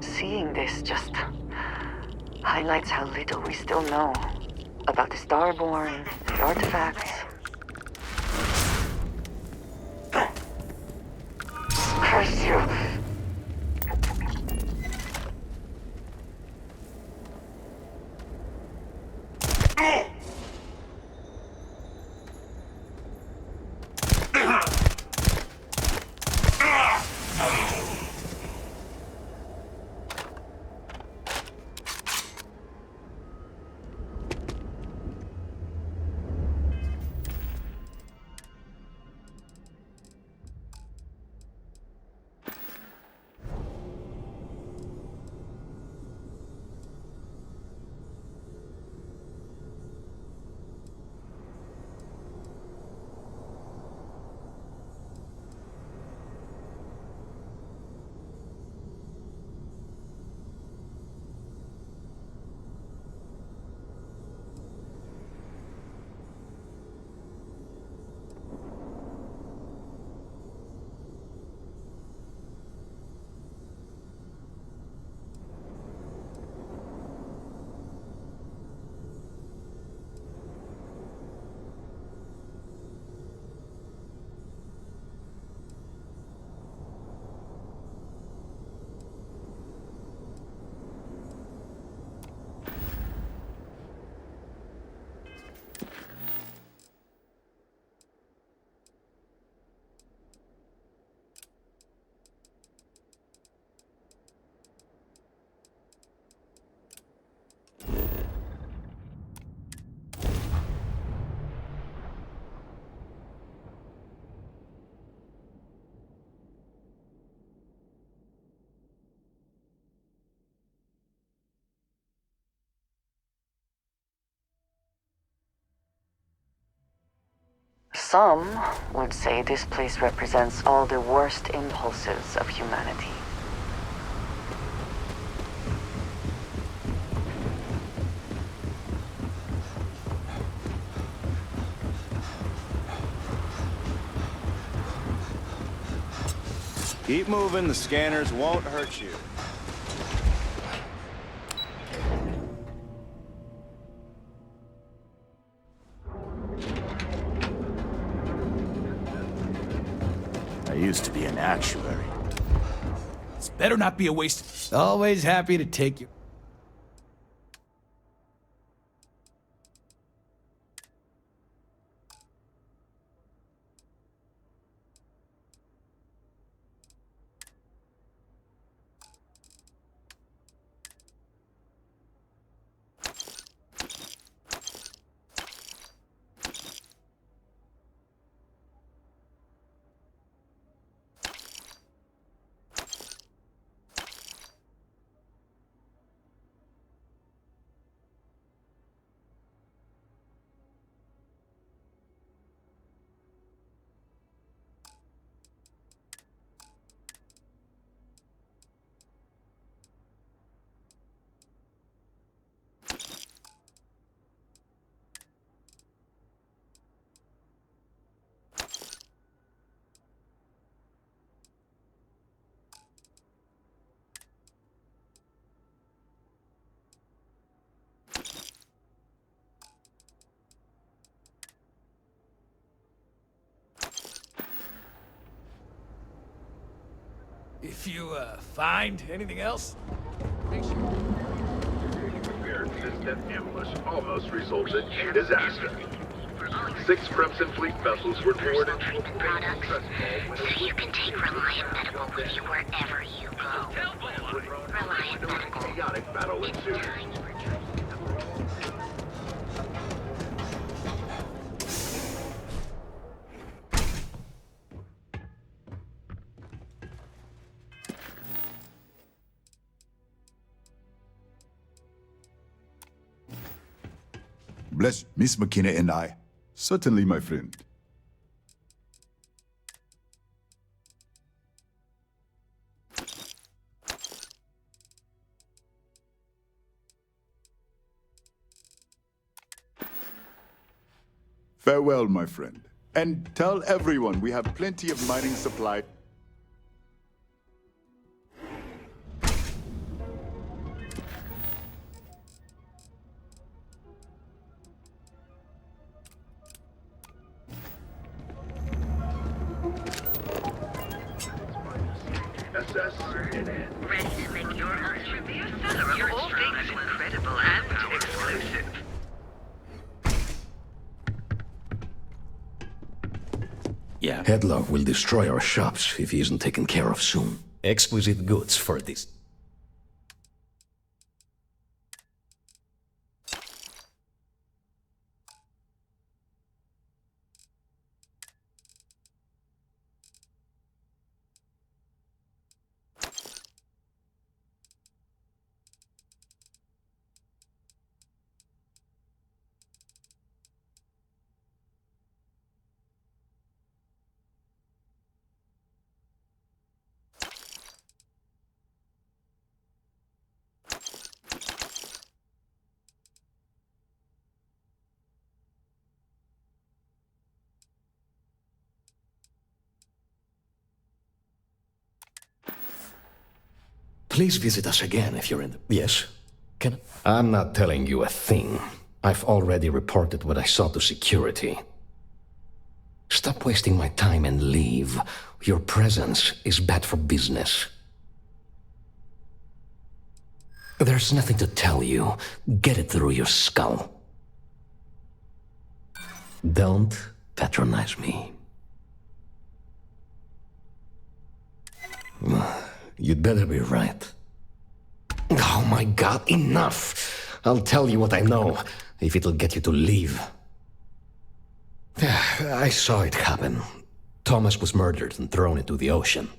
Seeing this just highlights how little we still know about the Starborn, the artifacts. Curse you! Some would say this place represents all the worst impulses of humanity. Keep moving, the scanners won't hurt you. I used to be an actuary. This better not be a waste. Always happy to take you. If you, find anything else, make sure. Prepared system ambush almost resulted in disaster. 6 Crimson Fleet vessels were boarded. Products, so you can take Reliant Medical with you wherever you go. Reliant Medical. Chaotic battle ensued. Bless Miss McKenna and I. Certainly, my friend. Farewell, my friend. And tell everyone we have plenty of mining supply. Ready to make your house review? Your whole thing is incredible and exclusive. Yeah. Headlock will destroy our shops if he isn't taken care of soon. Exquisite goods for this. Please visit us again if you're in the... Yes? Can I... I'm not telling you a thing. I've already reported what I saw to security. Stop wasting my time and leave. Your presence is bad for business. There's nothing to tell you. Get it through your skull. Don't patronize me. You'd better be right. Oh my God, enough! I'll tell you what I know, if it'll get you to leave. I saw it happen. Thomas was murdered and thrown into the ocean.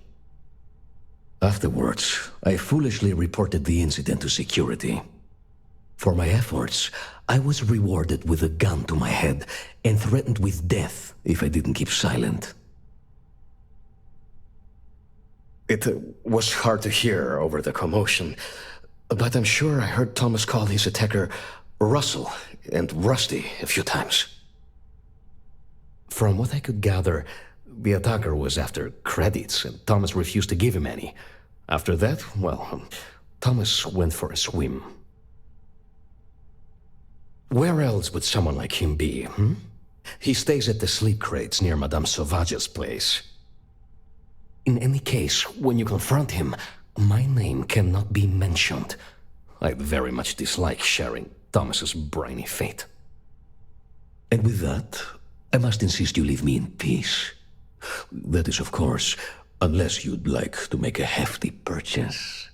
Afterwards, I foolishly reported the incident to security. For my efforts, I was rewarded with a gun to my head and threatened with death if I didn't keep silent. It was hard to hear over the commotion, but I'm sure I heard Thomas call his attacker Russell and Rusty a few times. From what I could gather, The attacker was after credits, and Thomas refused to give him any. After that, well, Thomas went for a swim. Where else would someone like him be, hmm? He stays at the sleep crates near Madame Sauvage's place. In any case, when you confront him, my name cannot be mentioned. I very much dislike sharing Thomas's briny fate. And with that, I must insist you leave me in peace. That is, of course, unless you'd like to make a hefty purchase.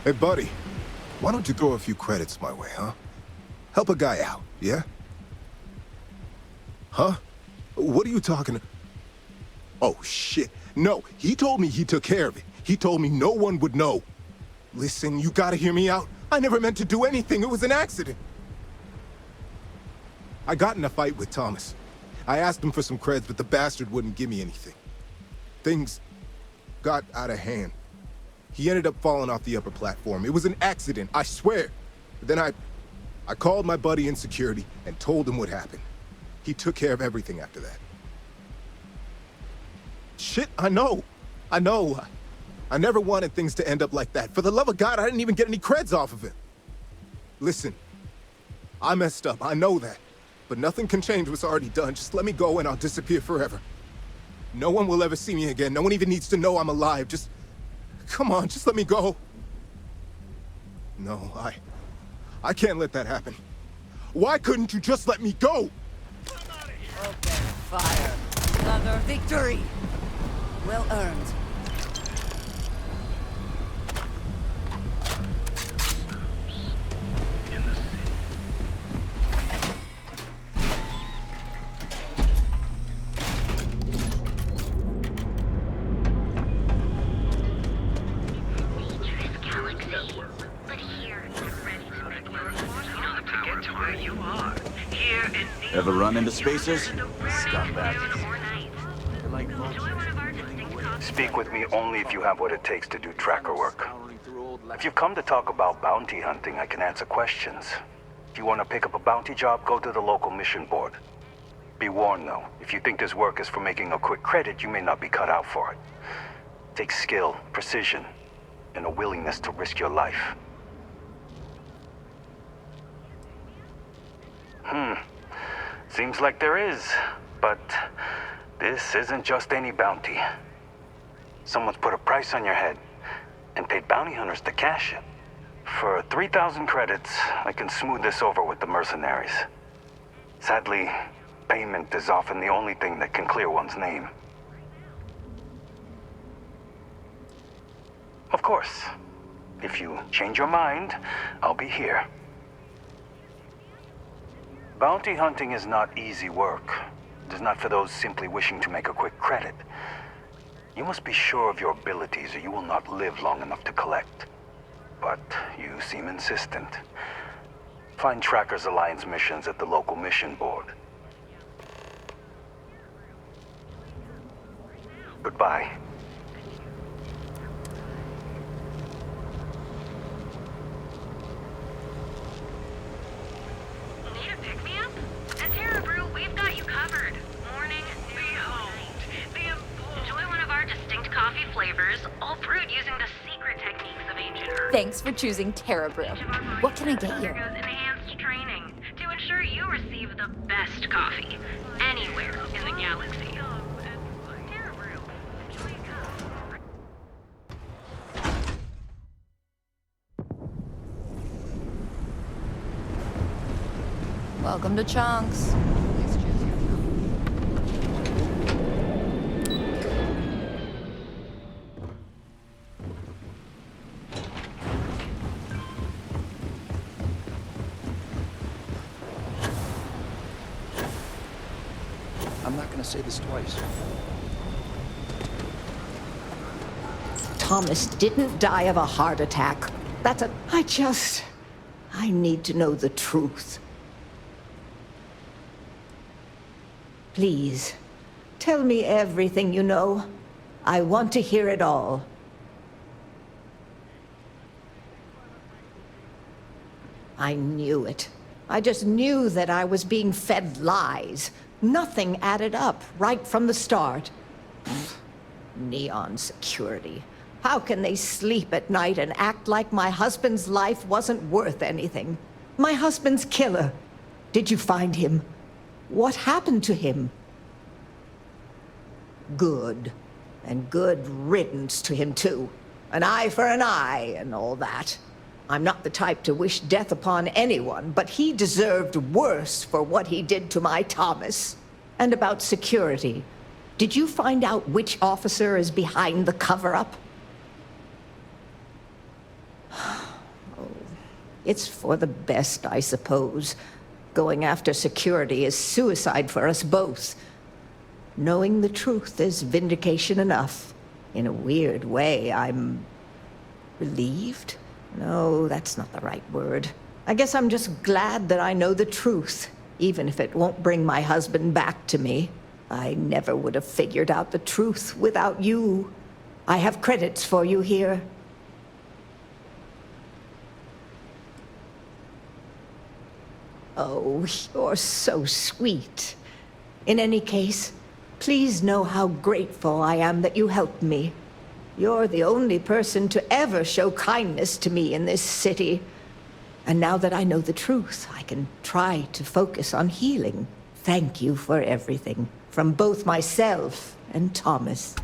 Hey, buddy. Why don't you throw a few credits my way, huh? Help a guy out, yeah? Huh? What are you talking... Oh, shit. No, he told me he took care of it. He told me no one would know. Listen, you gotta hear me out. I never meant to do anything. It was an accident. I got in a fight with Thomas. I asked him for some creds, but the bastard wouldn't give me anything. Things got out of hand. He ended up falling off the upper platform. It was an accident, I swear. But then I called my buddy in security and told him what happened. He took care of everything after that. Shit, I know. I know. I never wanted things to end up like that. For the love of God, I didn't even get any creds off of it. Listen, I messed up, I know that. But nothing can change what's already done. Just let me go and I'll disappear forever. No one will ever see me again. No one even needs to know I'm alive. Just... Come on, just let me go. No, I can't let that happen. Why couldn't you just let me go? Open fire. Another victory. Well earned. Ever run into spacers? Scumbags. Speak with me only if you have what it takes to do tracker work. If you've come to talk about bounty hunting, I can answer questions. If you want to pick up a bounty job, go to the local mission board. Be warned, though, if you think this work is for making a quick credit, you may not be cut out for it. It takes skill, precision, and a willingness to risk your life. Seems like there is, but this isn't just any bounty. Someone's put a price on your head and paid bounty hunters to cash it. For 3,000 credits, I can smooth this over with the mercenaries. Sadly, payment is often the only thing that can clear one's name. Of course, if you change your mind, I'll be here. Bounty hunting is not easy work. It is not for those simply wishing to make a quick credit. You must be sure of your abilities or you will not live long enough to collect. But you seem insistent. Find Tracker's Alliance missions at the local mission board. Goodbye. Need a pick-me-up? At Terra Brew, we've got you covered. Morning, noon, enjoy one of our distinct coffee flavors, all brewed using the secret techniques of ancient herbs. Thanks for choosing Terra Brew. What can I get you? Enhanced training to ensure you receive the best coffee anywhere in the galaxy. Welcome to Chunks. say this twice. Thomas didn't die of a heart attack. I need to know the truth. Please, tell me everything you know. I want to hear it all. I knew it. I just knew that I was being fed lies. Nothing added up right from the start. Neon security. How can they sleep at night and act like my husband's life wasn't worth anything? My husband's killer. Did you find him? What happened to him? Good. And good riddance to him, too. An eye for an eye and all that. I'm not the type to wish death upon anyone, but he deserved worse for what he did to my Thomas. And about security. Did you find out which officer is behind the cover-up? It's for the best, I suppose. Going after security is suicide for us both. Knowing the truth is vindication enough. In a weird way, I'm relieved? No, that's not the right word. I guess I'm just glad that I know the truth, even if it won't bring my husband back to me. I never would have figured out the truth without you. I have credits for you here. Oh, you're so sweet. In any case, please know how grateful I am that you helped me. You're the only person to ever show kindness to me in this city. And now that I know the truth, I can try to focus on healing. Thank you for everything, from both myself and Thomas.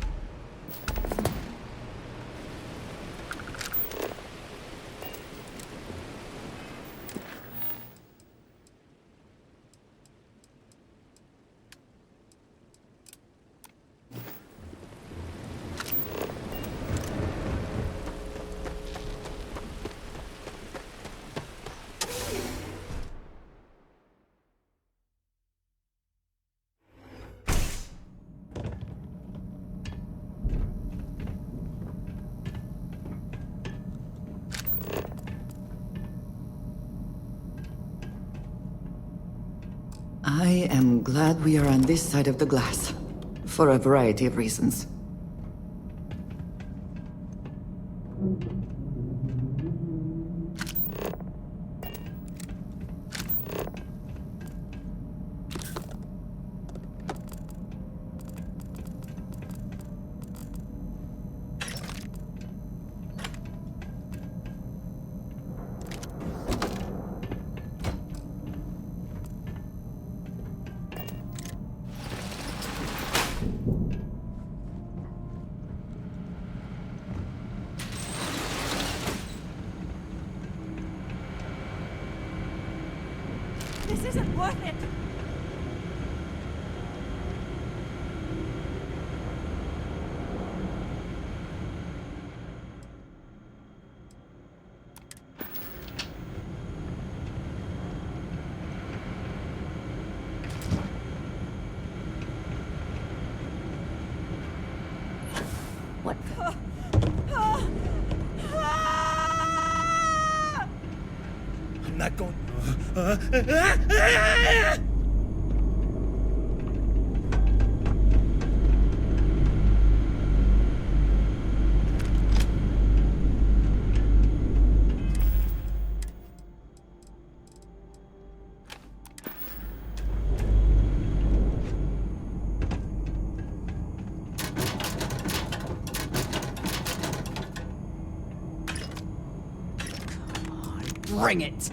I am glad we are on this side of the glass, for a variety of reasons. This isn't worth it. What? I'm not going... Bring it!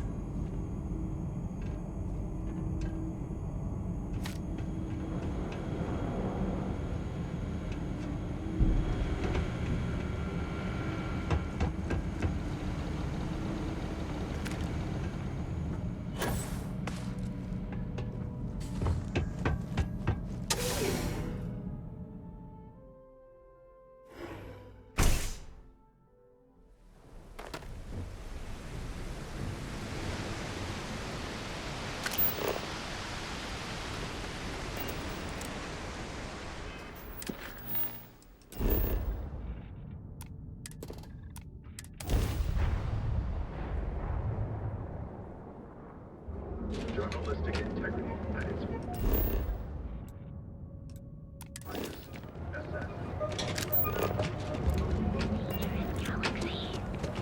journalistic integrity at its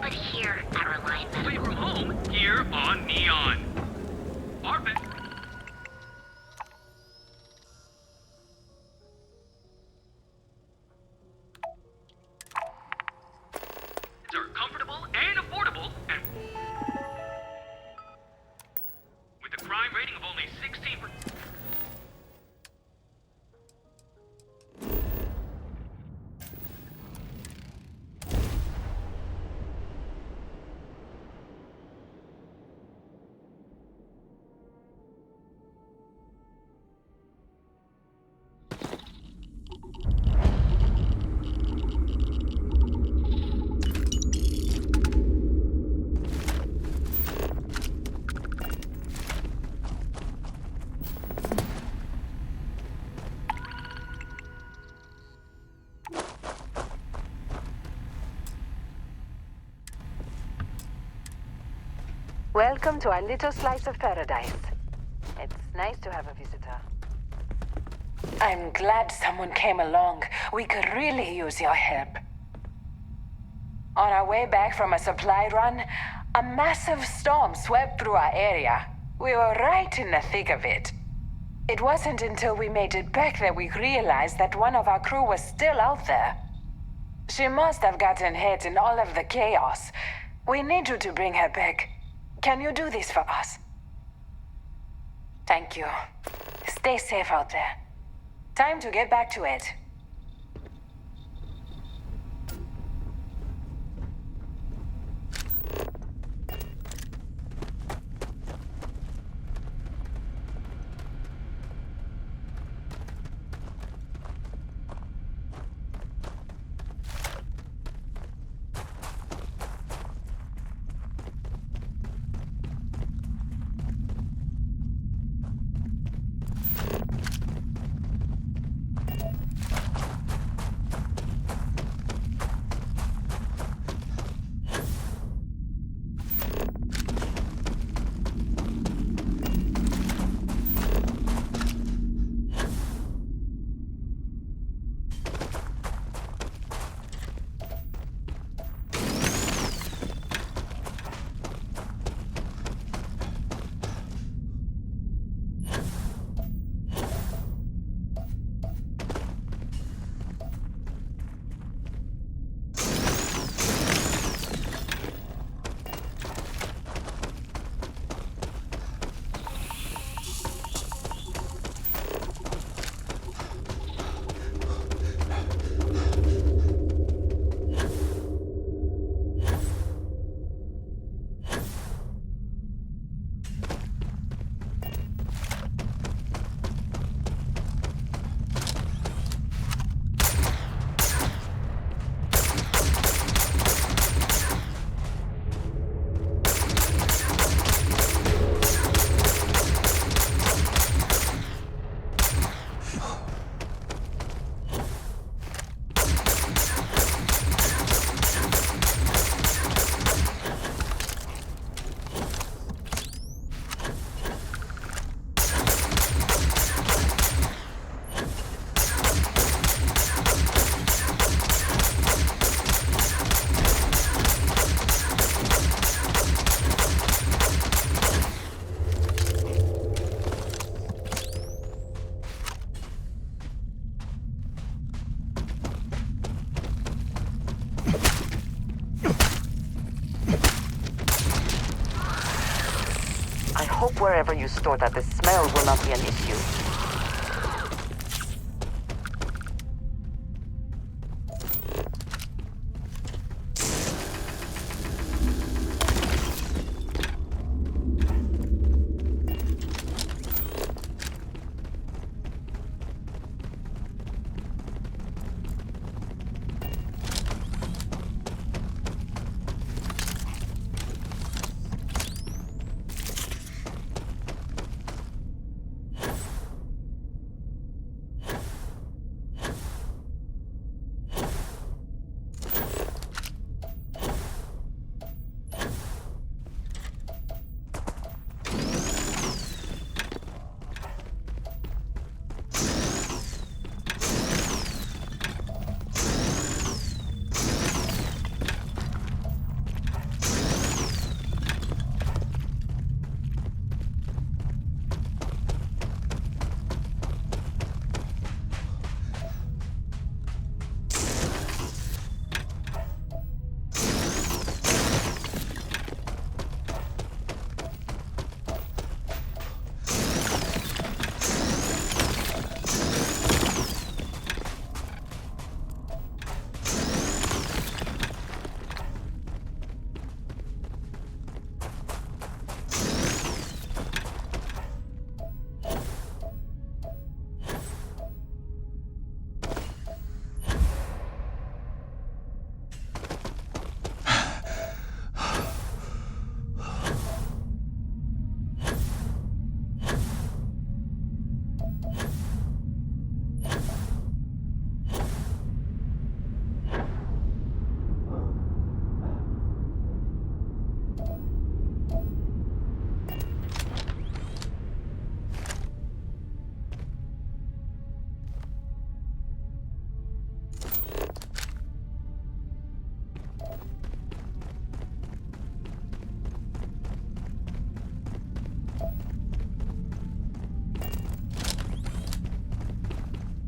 But here at our line. Away from home, here on Neon. Arvin. Are comfortable and affordable, and with a crime rating of only 16%. Welcome to our little slice of paradise. It's nice to have a visitor. I'm glad someone came along. We could really use your help. On our way back from a supply run, a massive storm swept through our area. We were right in the thick of it. It wasn't until we made it back that we realized that one of our crew was still out there. She must have gotten hit in all of the chaos. We need you to bring her back. Can you do this for us? Thank you. Stay safe out there. Time to get back to it. Hope wherever you store that the smell will not be an issue.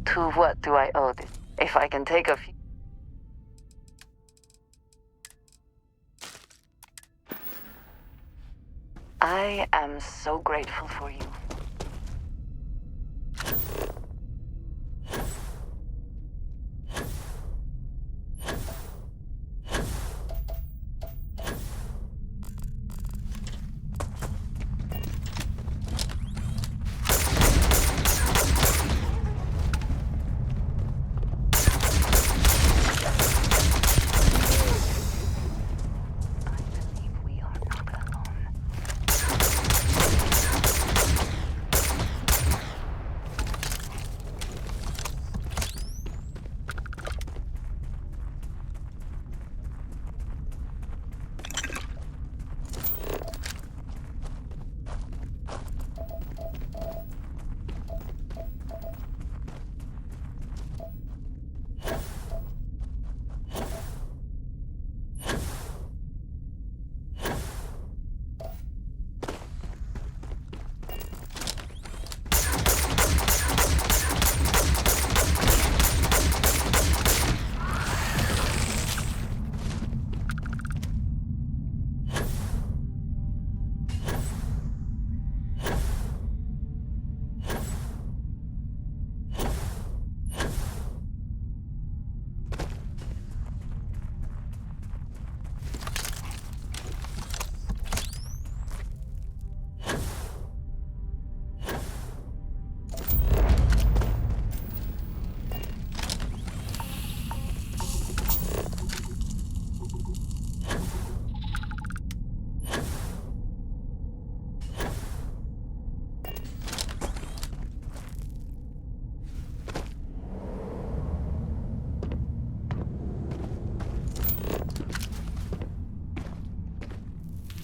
To what do I owe this? If I can take a few... I am so grateful for you.